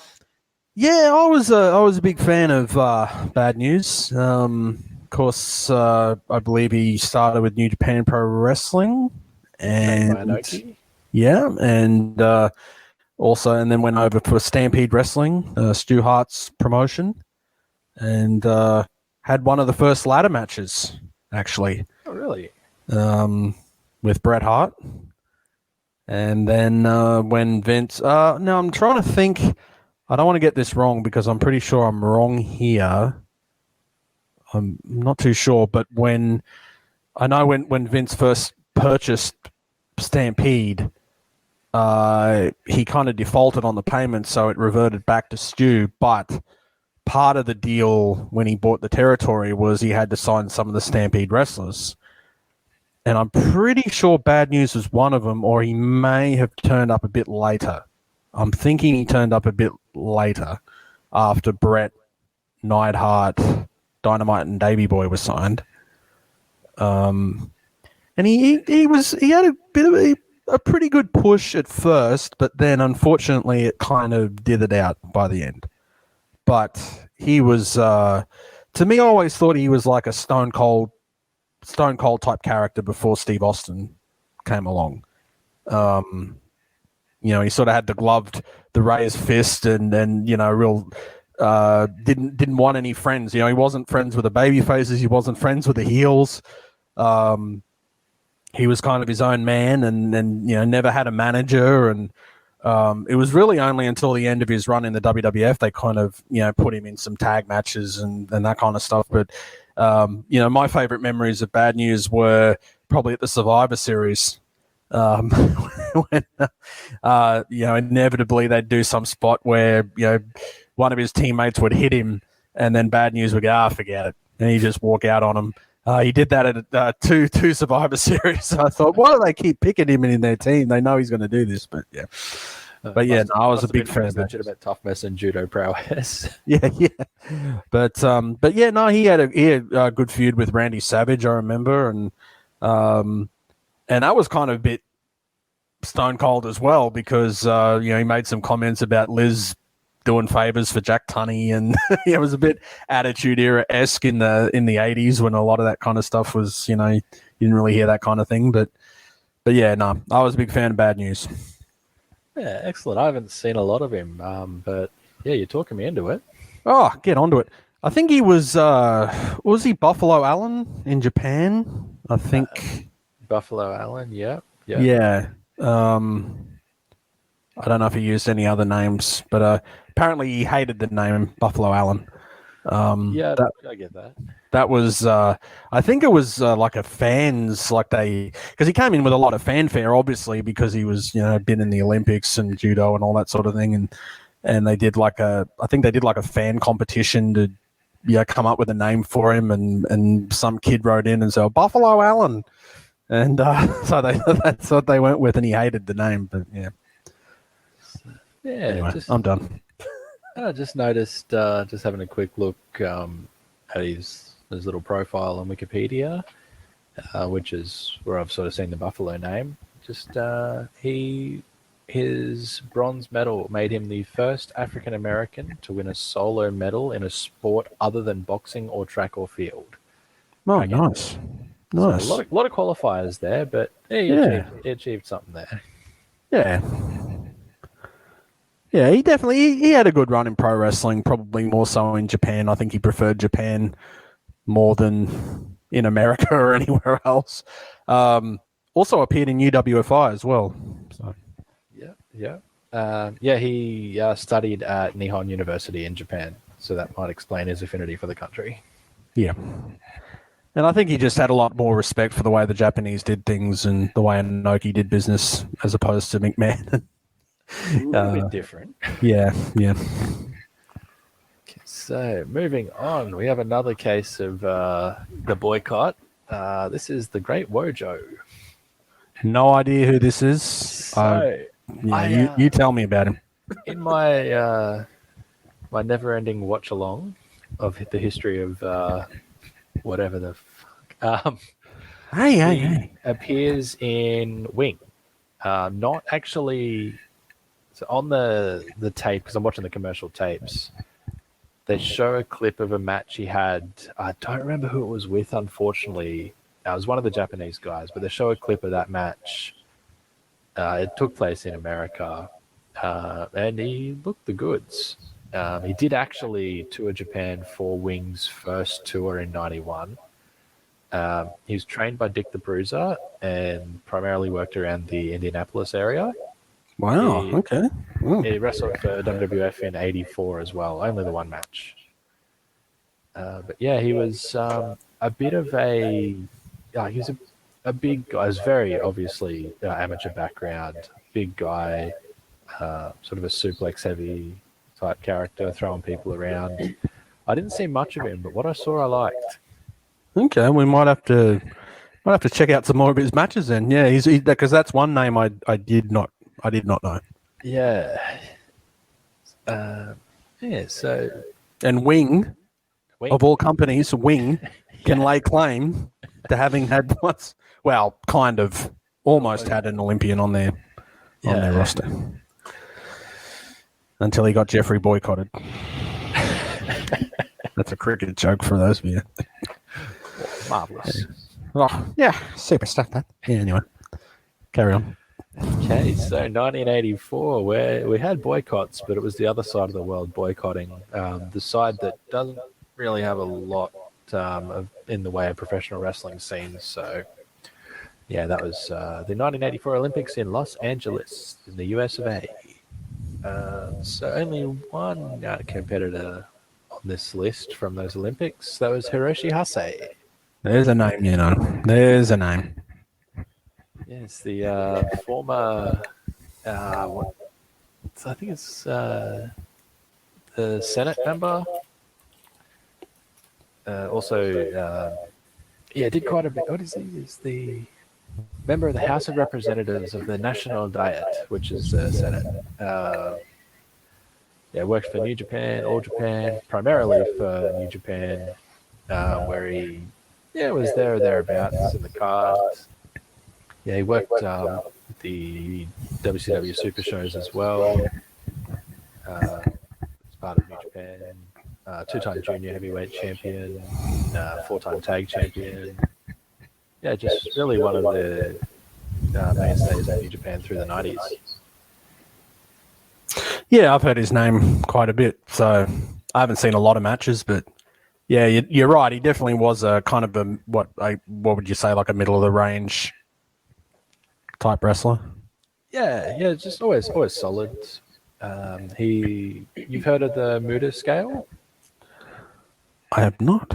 yeah, I was a big fan of Bad News. Of course, I believe he started with New Japan Pro Wrestling, Trained by and Inoki. yeah, and also, and then went over for Stampede Wrestling, Stu Hart's promotion, and had one of the first ladder matches actually Oh, really? with Bret Hart. And then when Vince, now I'm trying to think. I don't want to get this wrong because I'm pretty sure I'm wrong here. I'm not too sure, but when I know when Vince first purchased Stampede, he kind of defaulted on the payment, so it reverted back to Stu. But part of the deal when he bought the territory was he had to sign some of the Stampede wrestlers. And I'm pretty sure Bad News was one of them, or he may have turned up a bit later. I'm thinking he turned up a bit later after Brett, Neidhart, Dynamite, and Davey Boy were signed. And he had a bit of a pretty good push at first, but then unfortunately it kind of dithered out by the end. But he was, to me, I always thought he was like a Stone Cold type character before Steve Austin came along. He sort of had the raised fist, and real didn't want any friends. He wasn't friends with the baby faces. He wasn't friends with the heels. He was kind of his own man, and never had a manager. And it was really only until the end of his run in the WWF they kind of put him in some tag matches and that kind of stuff. But my favorite memories of Bad News were probably at the Survivor Series. When inevitably they'd do some spot where one of his teammates would hit him, and then Bad News would go, forget it, and he'd just walk out on him. He did that at two Survivor Series. So I thought, why do they keep picking him in their team? They know he's going to do this, but yeah. But yeah, I was a big fan of it. About toughness and judo prowess. Yeah. But yeah, no, he had a good feud with Randy Savage, I remember, and that was kind of a bit Stone Cold as well because he made some comments about Liz doing favors for Jack Tunney, and it was a bit Attitude Era-esque in the 80s when a lot of that kind of stuff was, you didn't really hear that kind of thing. But yeah, no, I was a big fan of Bad News. Yeah, excellent. I haven't seen a lot of him, but yeah, you're talking me into it. Oh, get onto it. I think he was he Buffalo Allen in Japan? I think Buffalo Allen. Yeah. Yeah. I don't know if he used any other names, but apparently he hated the name Buffalo Allen. I get that. That was, I think it was like a fans, because he came in with a lot of fanfare, obviously, because he was, been in the Olympics and judo and all that sort of thing. And they did I think they did like a fan competition to, come up with a name for him. And some kid wrote in and said, Buffalo Allen. And so that's what they went with, and he hated the name, but yeah. Yeah, anyway, I'm done. I just noticed, just having a quick look at his little profile on Wikipedia, which is where I've sort of seen the Buffalo name. Just his bronze medal made him the first African American to win a solo medal in a sport other than boxing or track or field. Oh, nice. Nice. So a lot of qualifiers there, but he achieved something there. Yeah. Yeah, he definitely he had a good run in pro wrestling, probably more so in Japan. I think he preferred Japan more than in America or anywhere else. Also appeared in UWFI as well. So. Yeah. He studied at Nihon University in Japan, so that might explain his affinity for the country. Yeah. And I think he just had a lot more respect for the way the Japanese did things and the way Inoki did business as opposed to McMahon. A bit different. Yeah. Okay, so moving on, we have another case of the boycott. This is the Great Wojo. No idea who this is. So, Yeah, I, you tell me about him. in my my never-ending watch-along of the history of whatever the fuck, he Hey. appears in Wing. Not actually. So on the tape, because I'm watching the commercial tapes, they show a clip of a match he had. I don't remember who it was with, unfortunately. It was one of the Japanese guys, but they show a clip of that match. It took place in America, and he looked the goods. He did actually tour Japan for Wing's first tour in '91. He was trained by Dick the Bruiser and primarily worked around the Indianapolis area. Wow. He, Okay. Oh. he wrestled for WWF in '84 as well, only the one match. But yeah, he was a bit of a. Yeah, he was a big guy. He was very obviously amateur background, big guy, sort of a suplex heavy type character, throwing people around. I didn't see much of him, but what I saw, I liked. Okay, we might have to check out some more of his matches then. Yeah, he's because that's one name I did not know. Yeah, yeah. So And Wing, Wing, of all companies, Wing can lay claim to having had once, well, kind of almost had an Olympian on their roster until he got Jeffrey boycotted. That's a cricket joke for those of you. marvelous. Oh, yeah, super stuff that. Yeah, anyway, carry on. Okay, so 1984, where we had boycotts, but it was the other side of the world boycotting, the side that doesn't really have a lot in the way of professional wrestling scenes. So, yeah, that was the 1984 Olympics in Los Angeles, in the US of A. So only one competitor on this list from those Olympics. That was Hiroshi Hase. There's a name, you know. There's a name. Yes, the former, I think it's the Senate member. Did quite a bit. What is he? He's the member of the House of Representatives of the National Diet, which is the Senate. Worked for New Japan, All Japan, primarily for New Japan, where he was there or thereabouts in the cards. Yeah, he worked the WCW Super Shows as well. As part of New Japan, two-time junior heavyweight champion, four-time tag champion. Yeah, just really one of the mainstays of New Japan through the 90s. Yeah, I've heard his name quite a bit, so I haven't seen a lot of matches, but yeah, you're right. He definitely was a kind of what would you say, like a middle of the range type wrestler. Yeah, just always solid. You've heard of the Muda scale? I have not.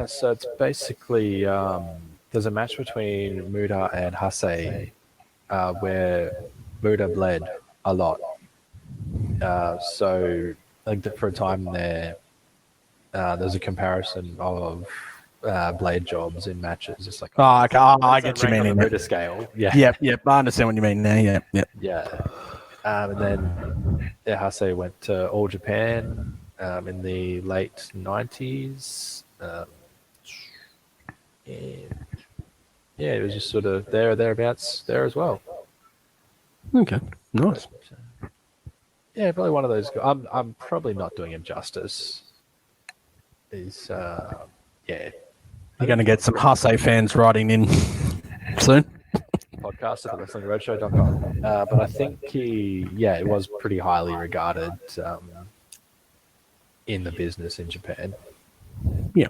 So it's basically there's a match between Muda and Hase where Muda bled a lot. So like for a time there's a comparison of blade jobs in matches. It's like I get you meaning. Muda scale. Yeah. Yep. I understand what you mean now. Yep. Yeah. And then Hase went to All Japan in the late 90s. And yeah, it was just sort of there or thereabouts there as well. Okay, nice. Yeah, probably one of those. I'm probably not doing him justice. He's You're going to get some Hase fans writing in soon. Podcast at WrestlingRoadshow.com. But I think it was pretty highly regarded in the business in Japan. Yeah.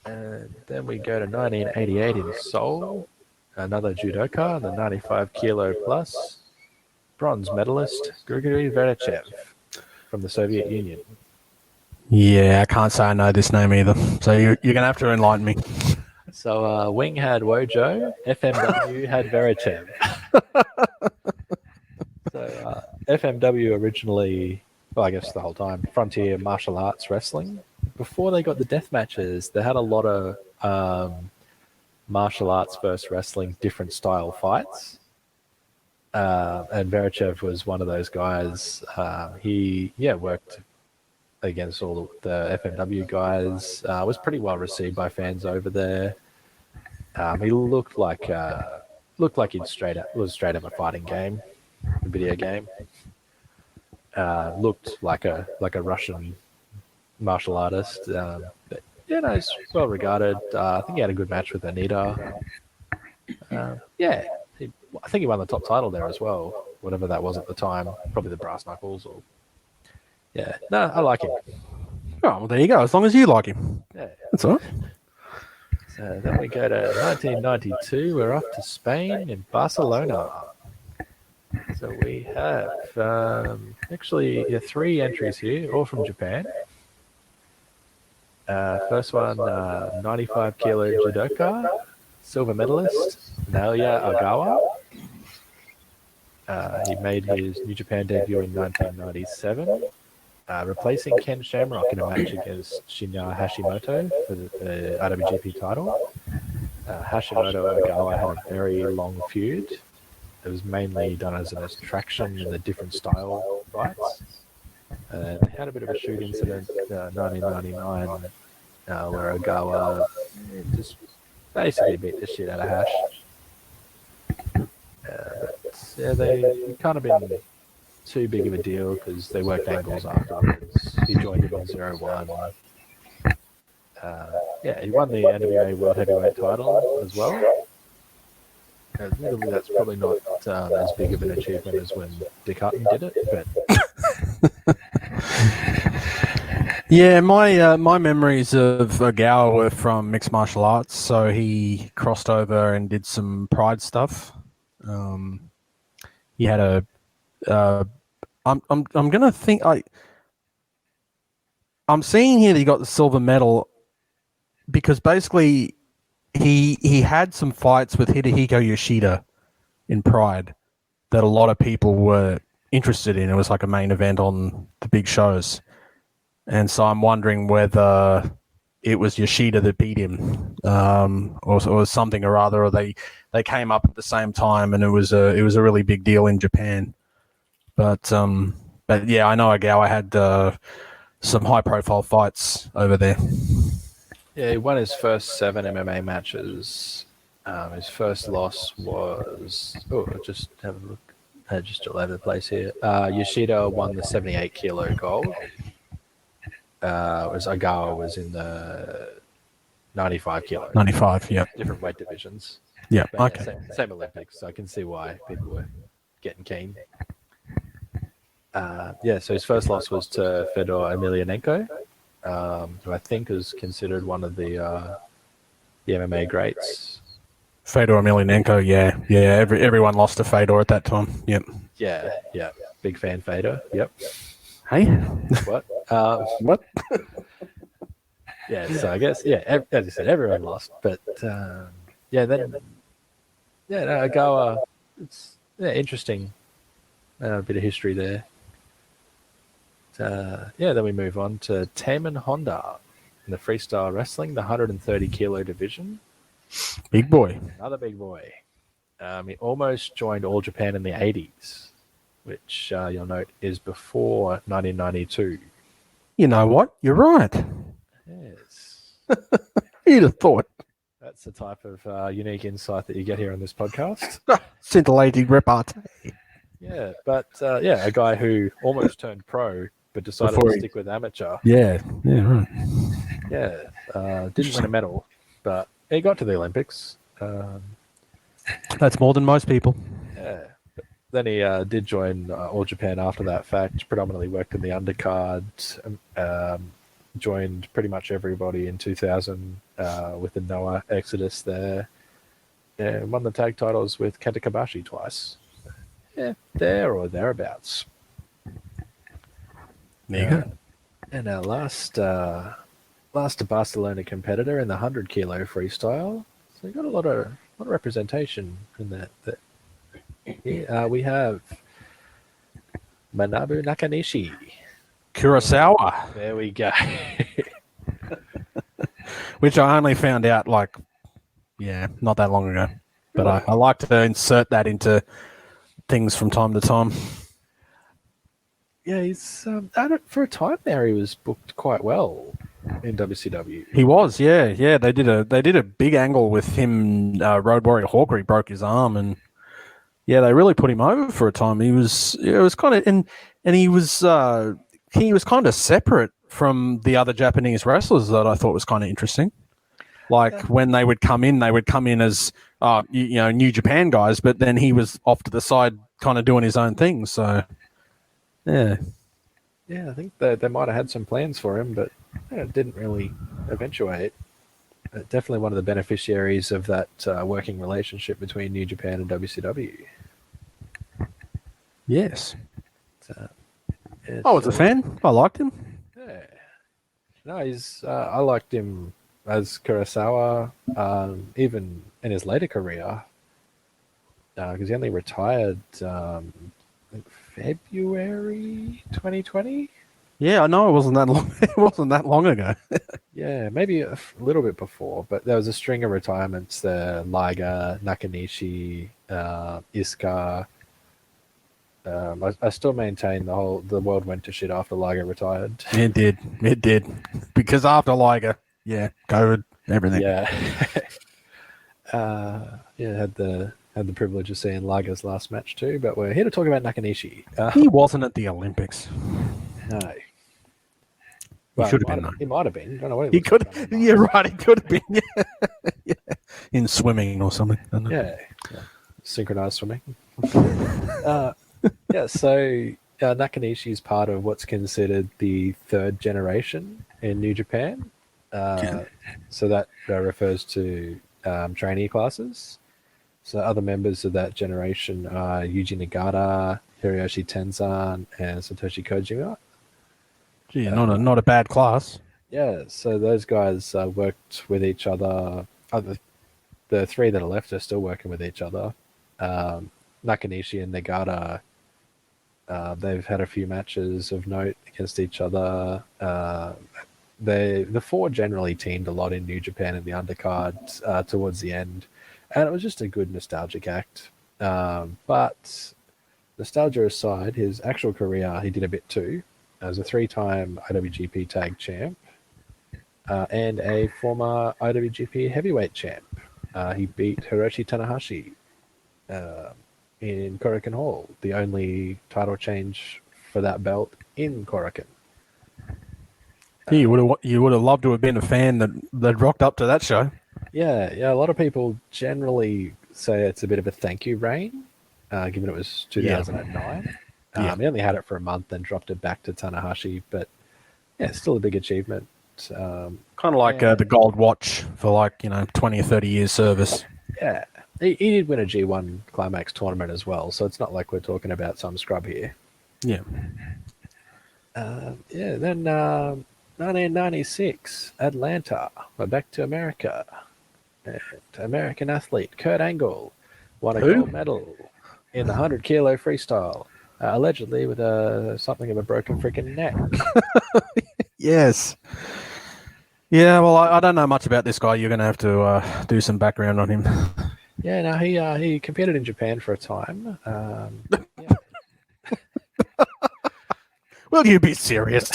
And then we go to 1988 in Seoul. Another judoka, the 95 kilo plus bronze medalist, Grigory Verechev from the Soviet Union. Yeah, I can't say I know this name either. So you're going to have to enlighten me. So Wing had Wojo, FMW had Verechev. So FMW originally, well, I guess the whole time, Frontier Martial Arts Wrestling. before they got the death matches, they had a lot of martial arts versus wrestling, different style fights. And Verichev was one of those guys. He worked against all the FMW guys. Was pretty well received by fans over there. He looked like he'd was straight up a fighting game, a video game. Looked like a Russian martial artist. But he's well regarded. I think he had a good match with Anita. I think he won the top title there as well, whatever that was at the time. Probably the Brass Knuckles. I like him. Oh, well, there you go. As long as you like him. Yeah. That's all right. So then we go to 1992. We're off to Spain in Barcelona. So we have actually 3 entries here, all from Japan. First one, 95 kilo judoka, silver medalist, Naoya Ogawa. He made his New Japan debut in 1997, replacing Ken Shamrock in a match against Shinya Hashimoto for the IWGP title. Hashimoto and Ogawa had a very long feud. It was mainly done as an attraction in the different style fights. They had a bit of a shoot incident in 1999 where Ogawa just basically beat the shit out of Hash. They kind of been too big of a deal because they worked angles afterwards. He joined him in 01. He won the NWA World Heavyweight title as well. Admittedly, that's probably not as big of an achievement as when Dick Hutton did it, but yeah, my memories of Ogawa were from mixed martial arts, so he crossed over and did some Pride stuff. He had I'm gonna think I'm seeing here that he got the silver medal because basically he had some fights with Hidehiko Yoshida in Pride that a lot of people were interested in. It was like a main event on the big shows. And so I'm wondering whether it was Yoshida that beat him, or something or other, or they came up at the same time, and it was a really big deal in Japan. But yeah, I know Ogawa had some high profile fights over there. Yeah, he won his first 7 MMA matches. His first loss was just have a look. Just all over the place here. Yoshida won the 78 kilo gold. Whereas Ogawa was in the 95 kilo. 95, yeah. Different weight divisions. Yeah, But okay. same Olympics, so I can see why people were getting keen. So his first loss was to Fedor Emelianenko, who I think is considered one of the MMA greats. Fedor Emelianenko, yeah. Everyone lost to Fedor at that time. Yep. Yeah. Big fan Fedor. Yep. Hey, What? what? Yeah, so I guess, as you said, everyone lost. But, Ogawa, it's interesting. A bit of history there. Then we move on to Taman Honda in the freestyle wrestling, the 130 kilo division. Big boy. Another big boy. He almost joined All Japan in the 80s, which you'll note is before 1992. You know what? You're right. Yes. You'd have thought. That's the type of unique insight that you get here on this podcast. Scintillating repartee. Yeah, but a guy who almost turned pro but decided Before to he- stick with amateur. Yeah, right. Yeah, didn't win a medal, but he got to the Olympics. That's more than most people. Yeah. But then he did join All Japan after that fact, predominantly worked in the undercard, joined pretty much everybody in 2000 with the Noah Exodus there. Yeah, won the tag titles with Kenta Kobashi twice. Yeah, there or thereabouts. There you go. And our last Barcelona competitor in the 100 kilo freestyle. So we got a lot of representation in that. We have Manabu Nakanishi. Kurosawa. There we go. which I only found out like, not that long ago. But Really? I like to insert that into things from time to time. Yeah, he's for a time there he was booked quite well in WCW. He was, yeah. They did a big angle with him. Road Warrior Hawk, where he broke his arm, and yeah, they really put him over for a time. It was kind of, and he was kind of separate from the other Japanese wrestlers that I thought was kind of interesting. Like when they would come in as New Japan guys, but then he was off to the side, kind of doing his own thing. So, yeah. Yeah, I think they might have had some plans for him, but it didn't really eventuate. Definitely one of the beneficiaries of that working relationship between New Japan and WCW. Yes. Yeah, I was a fan. I liked him. Yeah. No, I liked him as Kurosawa, even in his later career, because he only retired February 2020. Yeah, I know it wasn't that long. It wasn't that long ago. Yeah, maybe a little bit before, but there was a string of retirements there: Liger, Nakanishi, Iska. I still maintain the world went to shit after Liger retired. It did, because after Liger, COVID, everything. Yeah, had the privilege of seeing Liger's last match too. But we're here to talk about Nakanishi. He wasn't at the Olympics. No. He should have been, though. He might have been. I don't know what He could. You're right. He could have been. Yeah. In swimming or something. Yeah. Synchronized swimming. So Nakanishi is part of what's considered the third generation in New Japan. So that refers to trainee classes. So other members of that generation are Yuji Nagata, Hiroshi Tenzan, and Satoshi Kojima. Gee, not a bad class. Yeah, so those guys worked with each other. The three that are left are still working with each other. Nakanishi and Nagata, they've had a few matches of note against each other. The four generally teamed a lot in New Japan in the undercard towards the end, and it was just a good nostalgic act. But nostalgia aside, his actual career, he did a bit too. As a 3-time IWGP Tag Champ and a former IWGP Heavyweight Champ. He beat Hiroshi Tanahashi in Korakuen Hall, the only title change for that belt in Korakuen. You would have loved to have been a fan that rocked up to that show. Yeah. A lot of people generally say it's a bit of a thank you reign, given it was 2009. He only had it for a month, then dropped it back to Tanahashi, but still a big achievement. Kind of like the gold watch for 20 or 30 years service. Yeah. He did win a G1 Climax tournament as well, so it's not like we're talking about some scrub here. Yeah. Then 1996, Atlanta. We're back to America. And American athlete Kurt Angle won a gold medal in the 100 kilo freestyle, allegedly with something of a broken freaking neck. Yes. Yeah, well, I don't know much about this guy. You're going to have to do some background on him. Yeah, no, he competed in Japan for a time. Will you be serious?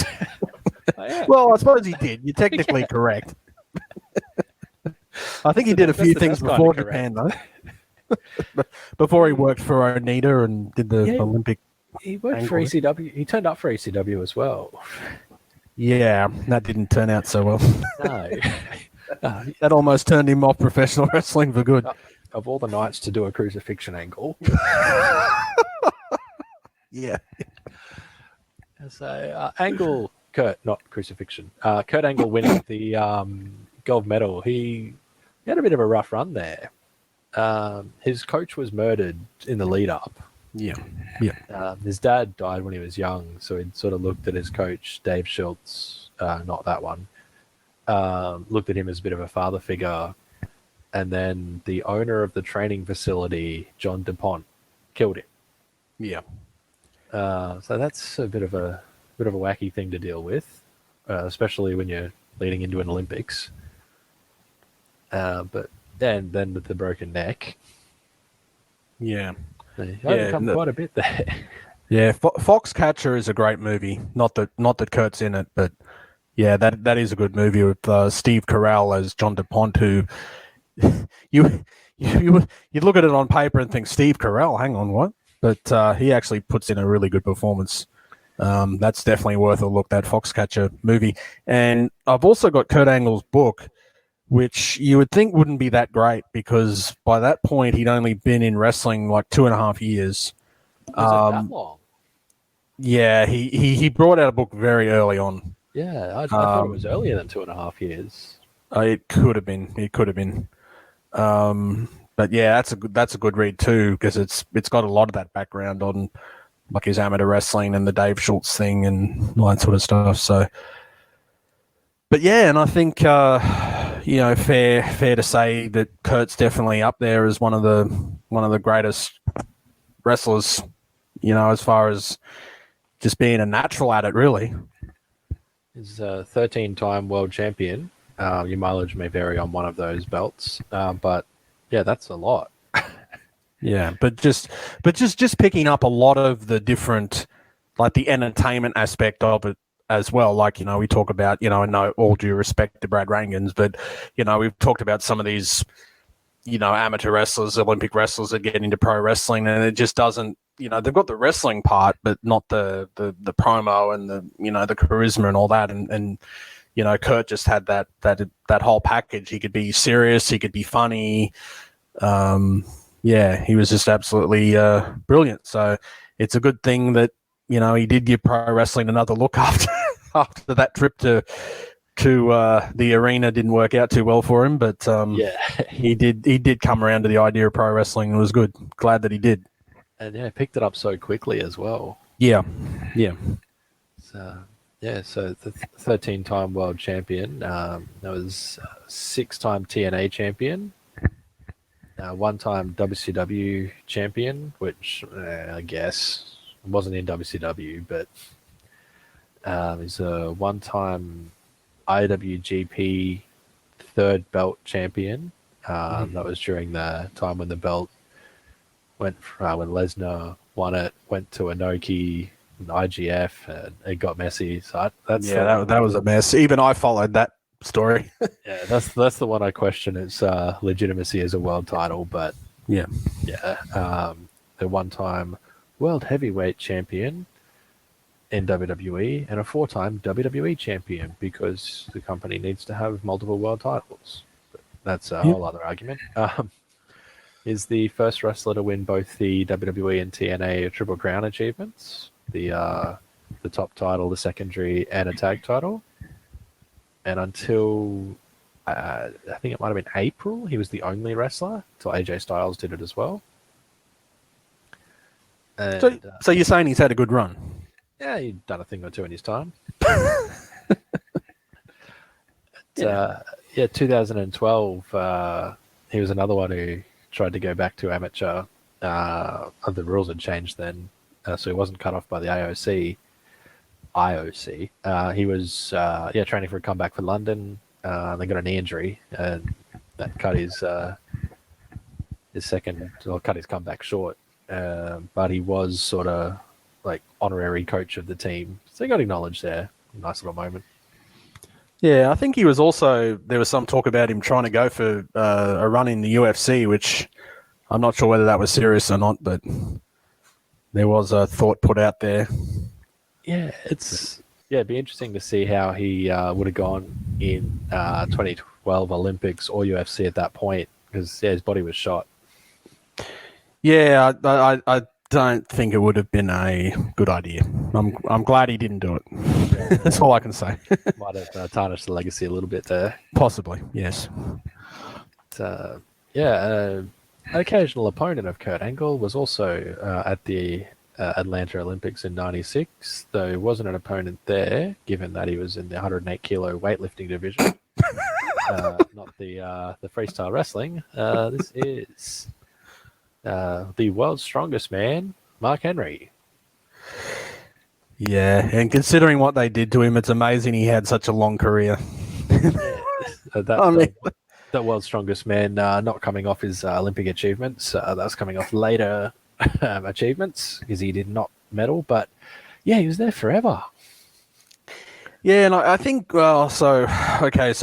Well, I suppose he did. You're technically correct. I think he did a few things before Japan, though. Before he worked for Onita and did the Olympic. He worked for ECW. He turned up for ECW as well. Yeah, that didn't turn out so well. No. That almost turned him off professional wrestling for good. Of all the nights to do a crucifixion angle. Yeah. So, Angle, not crucifixion. Kurt Angle winning the gold medal. He had a bit of a rough run there. His coach was murdered in the lead up. Yeah. His dad died when he was young, so he'd sort of looked at his coach, Dave Schultz, not that one, looked at him as a bit of a father figure, and then the owner of the training facility, John DuPont, killed him. Yeah. So that's a bit of a wacky thing to deal with, especially when you're leading into an Olympics. But and then with the broken neck, Yeah. they Yeah. overcome quite a bit there. Yeah. Foxcatcher is a great movie. Not that Kurt's in it, but yeah, that is a good movie with Steve Carell as John DuPont, who you you look at it on paper and think Steve Carell. Hang on, what? But he actually puts in a really good performance. That's definitely worth a look. That Foxcatcher movie, and I've also got Kurt Angle's book, which you would think wouldn't be that great because by that point he'd only been in wrestling like 2.5 years. Was it that Um, long? yeah, he brought out a book very early on. Yeah, I thought it was earlier than 2.5 years. It could have been. It could have been. But yeah, that's a good read too because it's got a lot of that background on like his amateur wrestling and the Dave Schultz thing and all that sort of stuff. So, but yeah, and I think fair to say that Kurt's definitely up there as one of the greatest wrestlers. As far as just being a natural at it, really. He's a 13-time world champion. Your mileage may vary on one of those belts, but yeah, that's a lot. Yeah, but just picking up a lot of the different, like the entertainment aspect of it as well. Like we talk about and no all due respect to Brad Rangans, but we've talked about some of these amateur wrestlers, Olympic wrestlers that get into pro wrestling, and it just doesn't. They've got the wrestling part, but not the promo and the the charisma and all that. And Kurt just had that whole package. He could be serious, he could be funny. Yeah, he was just absolutely brilliant. So it's a good thing that he did give pro wrestling another look after that trip to the arena didn't work out too well for him. But Yeah, he did come around to the idea of pro wrestling and it was good. Glad that he did. and yeah, picked it up so quickly as well. Yeah. So yeah, so the 13-time world champion. That was 6-time TNA champion. One-time WCW champion, which I guess wasn't in WCW, but he's a one-time IWGP third belt champion. That was during the time when the belt went when Lesnar won it, went to Inoki and IGF, and it got messy. So that was a mess. Even I followed that story. yeah, that's the one I question its legitimacy as a world title, but Yeah. the one-time world heavyweight champion in WWE and a 4-time WWE champion because the company needs to have multiple world titles. But that's a whole other argument. Is the first wrestler to win both the WWE and TNA Triple Crown achievements, the top title, the secondary, and a tag title. And until I think it might have been April, he was the only wrestler. Until AJ Styles did it as well. And, So you're saying he's had a good run? yeah, he'd done a thing or two in his time. 2012, he was another one who tried to go back to amateur. The rules had changed then, so he wasn't cut off by the IOC. He was training for a comeback for London. They got a knee injury, and that cut his comeback short. But he was sort of like honorary coach of the team, so he got acknowledged there. Nice little moment. Yeah, I think he was also, there was some talk about him trying to go for a run in the UFC, which I'm not sure whether that was serious or not, but there was a thought put out there. Yeah, it'd be interesting to see how he would have gone in 2012 Olympics or UFC at that point, because his body was shot. Yeah, I don't think it would have been a good idea. I'm glad he didn't do it. Yeah. That's all I can say. Might have tarnished the legacy a little bit there. Possibly, yes. An occasional opponent of Kurt Angle was also at the Atlanta Olympics in '96, though he wasn't an opponent there, given that he was in the 108 kilo weightlifting division, not the freestyle wrestling. This is the world's strongest man, Mark Henry. Yeah, and considering what they did to him, it's amazing he had such a long career. the world's strongest man, not coming off his Olympic achievements. That's coming off later achievements because he did not medal. But yeah, he was there forever. Yeah, and I think, well, so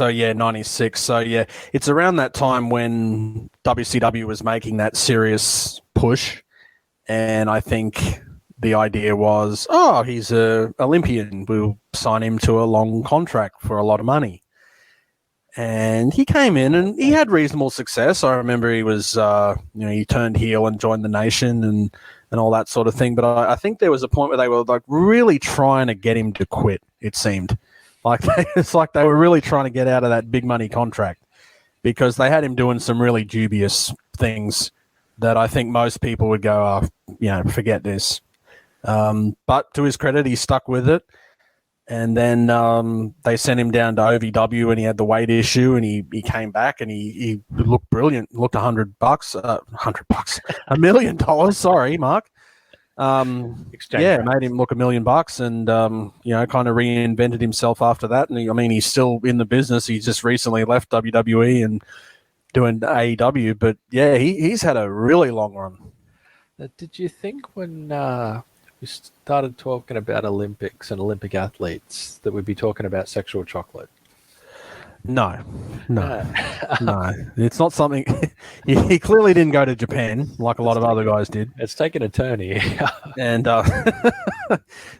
yeah, 96. So yeah, it's around that time when WCW was making that serious push. And I think the idea was, oh, he's a Olympian. We'll sign him to a long contract for a lot of money. And he came in and he had reasonable success. I remember he was, he turned heel and joined the Nation and all that sort of thing. But I think there was a point where they were like really trying to get him to quit. It seemed like it's like they were really trying to get out of that big money contract because they had him doing some really dubious things that I think most people would go, forget this. But to his credit, he stuck with it. And then they sent him down to OVW and he had the weight issue and he came back and he looked brilliant. Looked $100, $1 million. Sorry, Mark. Made him look $1 million and, kind of reinvented himself after that. And he's still in the business. He just recently left WWE and doing AEW. But yeah, he's had a really long run. Did you think when we started talking about Olympics and Olympic athletes that we'd be talking about sexual chocolate? No. It's not something. He clearly didn't go to Japan like a lot of other guys did. It's taken a turn here. And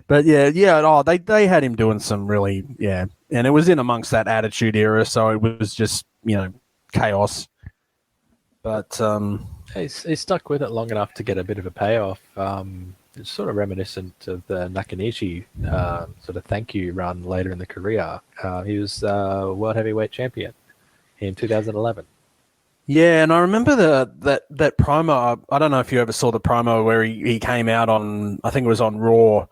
but they had him doing some really and it was in amongst that Attitude Era, so it was just chaos. But he stuck with it long enough to get a bit of a payoff. It's sort of reminiscent of the Nakanishi sort of thank you run later in the career. He was world heavyweight champion in 2011. Yeah, and I remember that promo. I don't know if you ever saw the promo where he came out on, I think it was on Raw,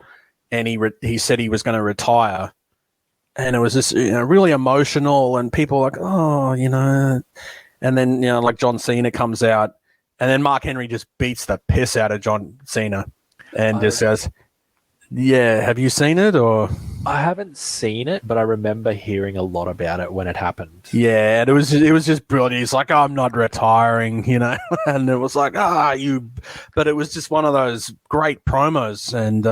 and he said he was going to retire, and it was just really emotional, and people were like, and then like John Cena comes out, and then Mark Henry just beats the piss out of John Cena. And just says, "Yeah, have you seen it?" Or I haven't seen it, but I remember hearing a lot about it when it happened. Yeah, and it was just brilliant. He's like, "I'm not retiring," and it was like, but it was just one of those great promos, and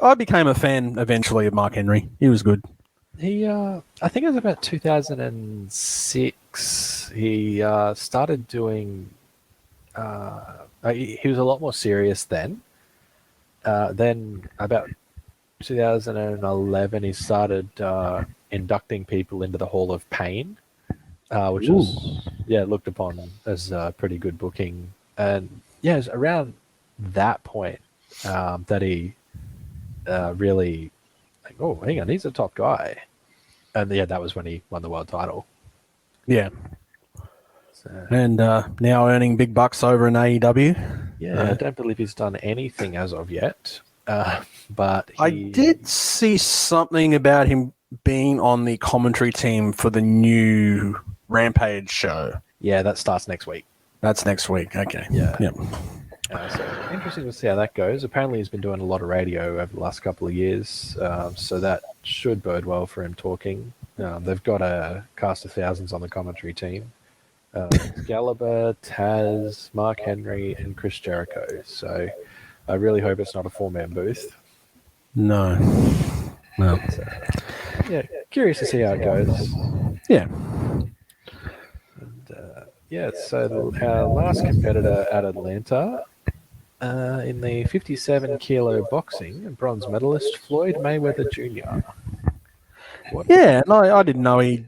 I became a fan eventually of Mark Henry. He was good. He, I think it was about 2006. He started doing. He was a lot more serious then. Then about 2011, he started inducting people into the Hall of Pain, which was looked upon as a pretty good booking. And it was around that point that he really, hang on, he's a top guy. And that was when he won the world title. Yeah. And now earning big bucks over in AEW. Yeah, I don't believe he's done anything as of yet. But I did see something about him being on the commentary team for the new Rampage show. Yeah, that starts next week. That's next week. Okay. Yeah. Yep. So interesting to see how that goes. Apparently, he's been doing a lot of radio over the last couple of years, so that should bode well for him talking. They've got a cast of thousands on the commentary team. Excalibur, Taz, Mark Henry, and Chris Jericho. So I really hope it's not a four-man booth. No. Curious to see how it goes. Yeah. And, so our last competitor at Atlanta, in the 57 kilo boxing, bronze medalist Floyd Mayweather Jr. I didn't know he.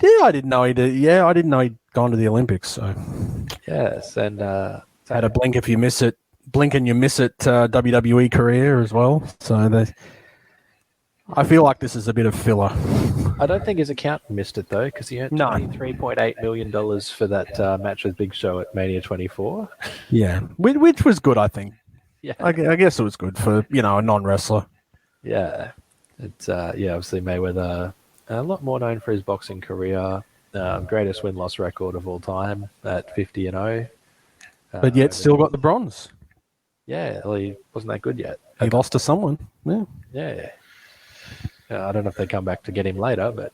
Yeah, I didn't know he did. Yeah, I didn't know he'd gone to the Olympics. So yes, and had a blink if you miss it. Blink and you miss it. WWE career as well. So I feel like this is a bit of filler. I don't think his accountant missed it though, because he earned $23.8 million for that match with Big Show at Mania 24. Yeah, which was good, I think. Yeah, I guess it was good for a non-wrestler. Yeah, it's obviously Mayweather. A lot more known for his boxing career, greatest win-loss record of all time at 50-0. But yet still got the bronze. Yeah, well, he wasn't that good yet. He lost to someone. Yeah. Yeah. I don't know if they come back to get him later, but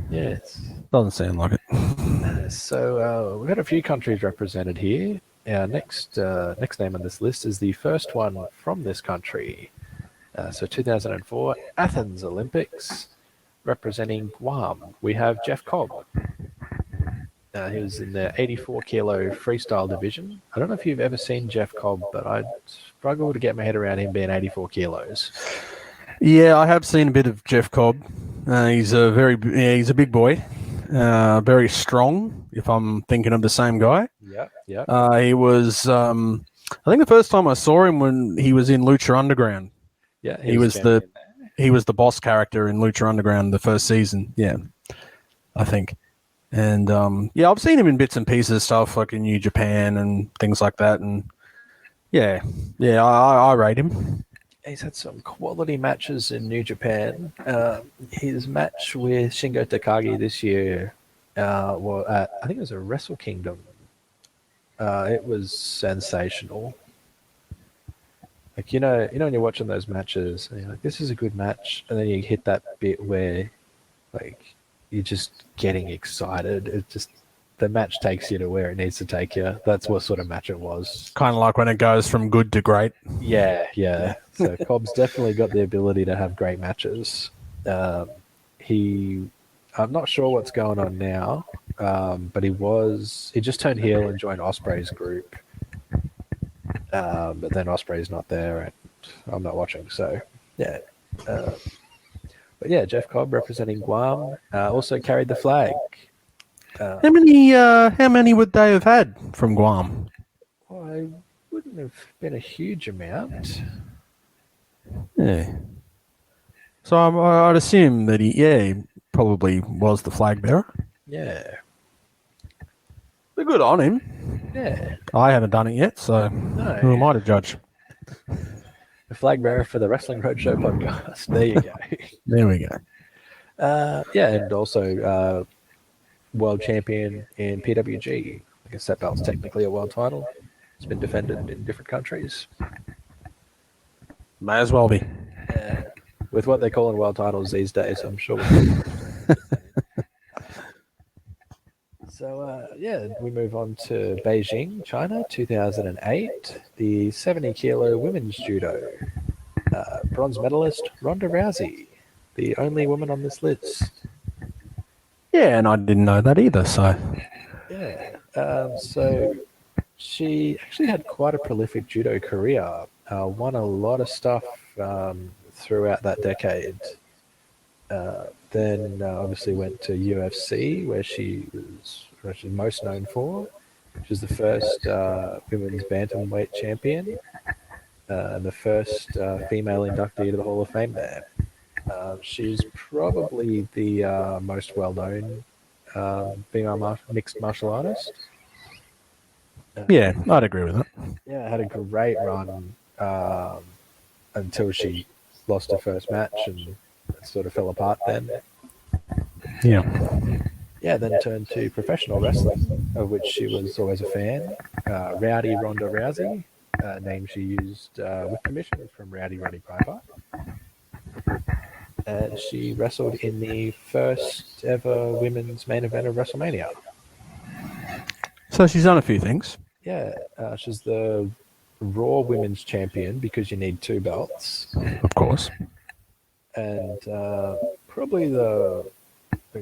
Yes. Doesn't sound like it. So we've got a few countries represented here. Our next name on this list is the first one from this country. So 2004 Athens Olympics, representing Guam. We have Jeff Cobb. He was in the 84 kilo freestyle division. I don't know if you've ever seen Jeff Cobb, but I struggle to get my head around him being 84 kilos. Yeah, I have seen a bit of Jeff Cobb. He's a big boy, very strong. If I'm thinking of the same guy, Yeah. he was. I think the first time I saw him when he was in Lucha Underground. Yeah, He was champion there. he was the boss character in Lucha Underground the first season. Yeah, I think. And yeah, I've seen him in bits and pieces stuff like in New Japan and things like that. And yeah, I rate him. He's had some quality matches in New Japan. His match with Shingo Takagi this year, I think it was a Wrestle Kingdom. It was sensational. Like when you're watching those matches, and you're like, "This is a good match," and then you hit that bit where, like, you're just getting excited. It just the match takes you to where it needs to take you. That's what sort of match it was. Kind of like when it goes from good to great. Yeah. So Cobb's definitely got the ability to have great matches. I'm not sure what's going on now, but he just turned heel and joined Osprey's group. But then Osprey's not there, and I'm not watching. So yeah. But yeah, Jeff Cobb representing Guam also carried the flag. How many would they have had from Guam? Well, it wouldn't have been a huge amount. Yeah. So I'd assume that he probably was the flag bearer. Yeah. But good on him. Yeah. I haven't done it yet, so who am I to judge? The flag bearer for the Wrestling Roadshow podcast. There you go. There we go. Yeah, and also world champion in PWG. I guess that belt's technically a world title. It's been defended in different countries. May as well be. With what they're calling world titles these days, I'm sure. So, we move on to Beijing, China, 2008. The 70 kilo women's judo. Bronze medalist Ronda Rousey, the only woman on this list. Yeah, and I didn't know that either, so. Yeah. So she actually had quite a prolific judo career. Won a lot of stuff throughout that decade. Then obviously went to UFC, where she's most known for. She was the first women's bantamweight champion, and the first female inductee to the Hall of Fame there. She's probably the most well-known female mixed martial artist. Yeah, I'd agree with that. Yeah, had a great run until she lost her first match and sort of fell apart then. Yeah. Yeah, then turned to professional wrestling, of which she was always a fan. Rowdy Ronda Rousey, a name she used with permission from Rowdy Roddy Piper. And she wrestled in the first ever women's main event of WrestleMania. So she's done a few things. Yeah, she's the Raw Women's Champion because you need 2 belts. Of course. And probably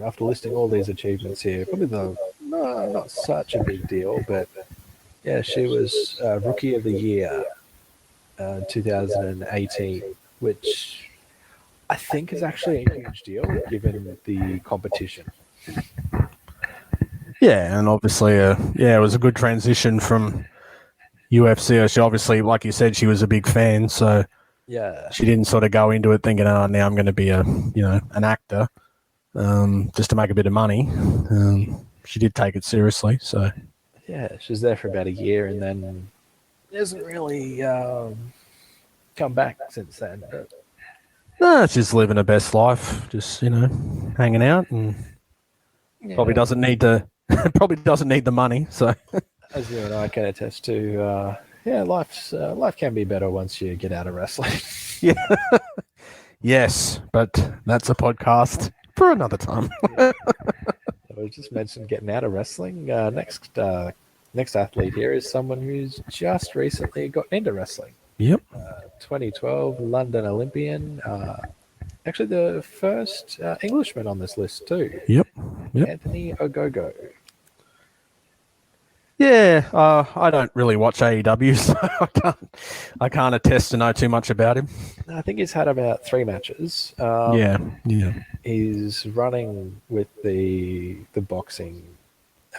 after listing all these achievements here, probably not such a big deal, but yeah, she was Rookie of the Year 2018, which I think is actually a huge deal given the competition. Yeah, and obviously, it was a good transition from UFC. She obviously, like you said, she was a big fan, so yeah, she didn't sort of go into it thinking, "Oh, now I'm going to be an actor, just to make a bit of money." She did take it seriously, so yeah, she was there for about a year, and then hasn't really come back since then. But no, she's living her best life, just hanging out, and probably doesn't need the money. So, as you and I can attest to, life can be better once you get out of wrestling. Yeah. Yes, but that's a podcast for another time. I just mentioned getting out of wrestling. Next athlete here is someone who's just recently got into wrestling. Yep. 2012 London Olympian. Actually, the first Englishman on this list too. Yep. Anthony Ogogo. Yeah, I don't really watch AEW, so I can't attest to know too much about him. I think he's had about 3 matches. Yeah. He's running with the boxing,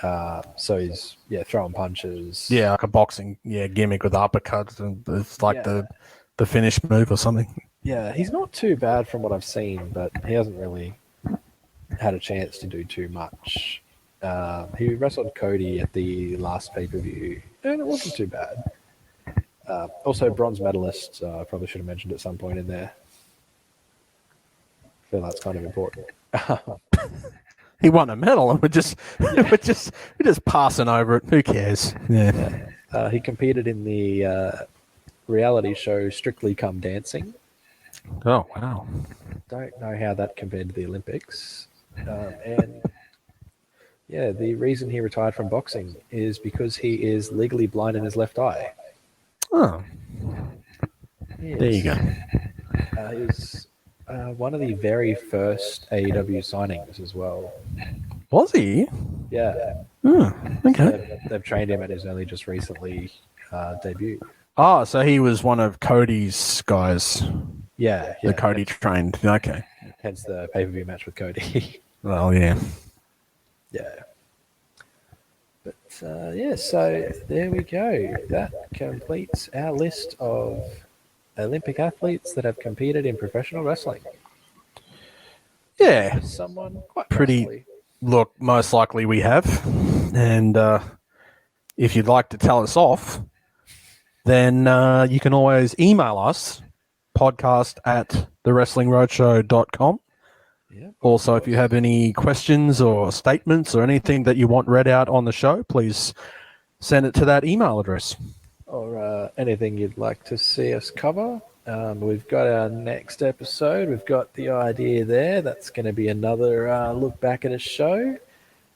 so he's throwing punches. Yeah, like a boxing gimmick with uppercuts, and it's like the finish move or something. Yeah, he's not too bad from what I've seen, but he hasn't really had a chance to do too much. He wrestled Cody at the last pay-per-view, and it wasn't too bad. Also, bronze medalist. I probably should have mentioned at some point in there. I feel that's kind of important. He won a medal, and we're just passing over it. Who cares? Yeah. He competed in the reality show Strictly Come Dancing. Oh wow! Don't know how that compared to the Olympics. And the reason he retired from boxing is because he is legally blind in his left eye. Oh, Yes. there you go. He was one of the very first AEW signings as well. Was he? Yeah. Oh, okay. They've trained him and he's only just recently debuted. Oh, so he was one of Cody's guys. Yeah. The Cody trained. Okay. Hence the pay-per-view match with Cody. Well, yeah. Yeah. But so there we go. That completes our list of Olympic athletes that have competed in professional wrestling. Yeah. Someone quite Pretty- possibly. Look, most likely we have. And if you'd like to tell us off, then you can always email us, podcast@thewrestlingroadshow.com. Yeah. Also, if you have any questions or statements or anything that you want read out on the show, please send it to that email address. Or anything you'd like to see us cover. We've got our next episode. We've got the idea there. That's going to be another look back at a show.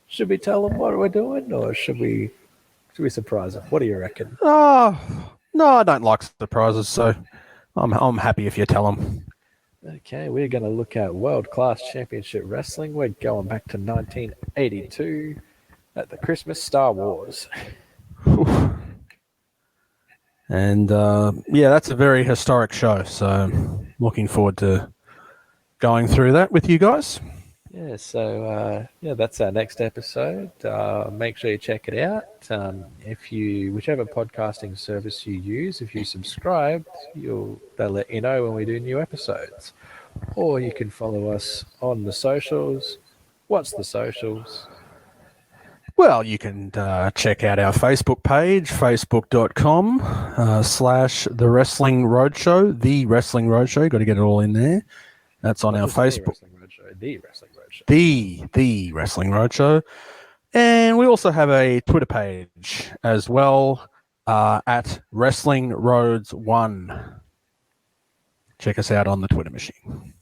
Should we tell them what we're doing, or should we surprise them? What do you reckon? Oh, no, I don't like surprises, so I'm happy if you tell them. Okay, we're going to look at World Class Championship Wrestling. We're going back to 1982 at the Christmas Star Wars. And that's a very historic show, so looking forward to going through that with you guys. Yeah, so that's our next episode. Make sure you check it out. Whichever podcasting service you use, if you subscribe, they'll let you know when we do new episodes. Or you can follow us on the socials. What's the socials? Well, you can check out our Facebook page, facebook.com/The Wrestling Roadshow, The Wrestling Roadshow. Got to get it all in there. That's on our Facebook. The Wrestling Roadshow. The Wrestling Roadshow. And we also have a Twitter page as well at Wrestling Roads 1. Check us out on the Twitter machine.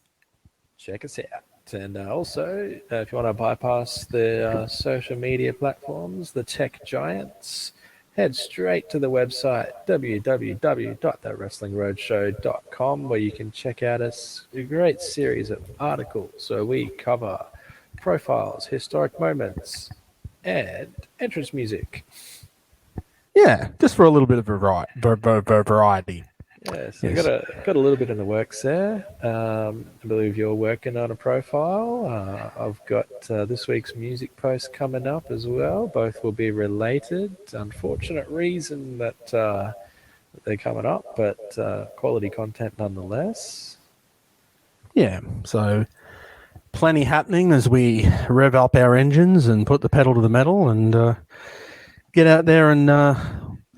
Check us out. And also, if you want to bypass the social media platforms, the tech giants, head straight to the website www.thewrestlingroadshow.com, where you can check out a great series of articles. So we cover profiles, historic moments, and entrance music. Yeah, just for a little bit of variety. Yeah, so Yes. got a little bit in the works there. I believe you're working on a profile. I've got this week's music post coming up as well. Both will be related. Unfortunate reason that they're coming up, but quality content nonetheless. Yeah, so plenty happening as we rev up our engines and put the pedal to the metal and get out there and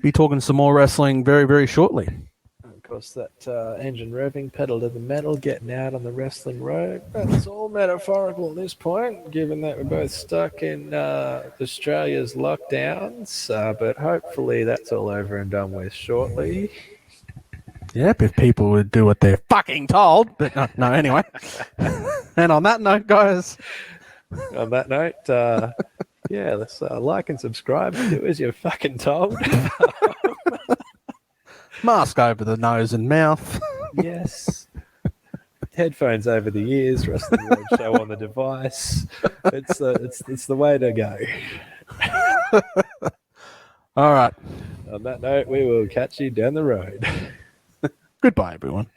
be talking some more wrestling very, very shortly. Of course, that engine revving, pedal to the metal, getting out on the wrestling road. That's all metaphorical at this point, given that we're both stuck in Australia's lockdowns. But hopefully that's all over and done with shortly. Yep, if people would do what they're fucking told. But no, anyway. And on that note, guys, On that note, yeah, let's like and subscribe. Do as you're fucking told. mask over the nose and mouth. Yes. Headphones over the ears, Wrestling World Show on the device. It's the way to go. All right. On that note, we will catch you down the road. Goodbye, everyone.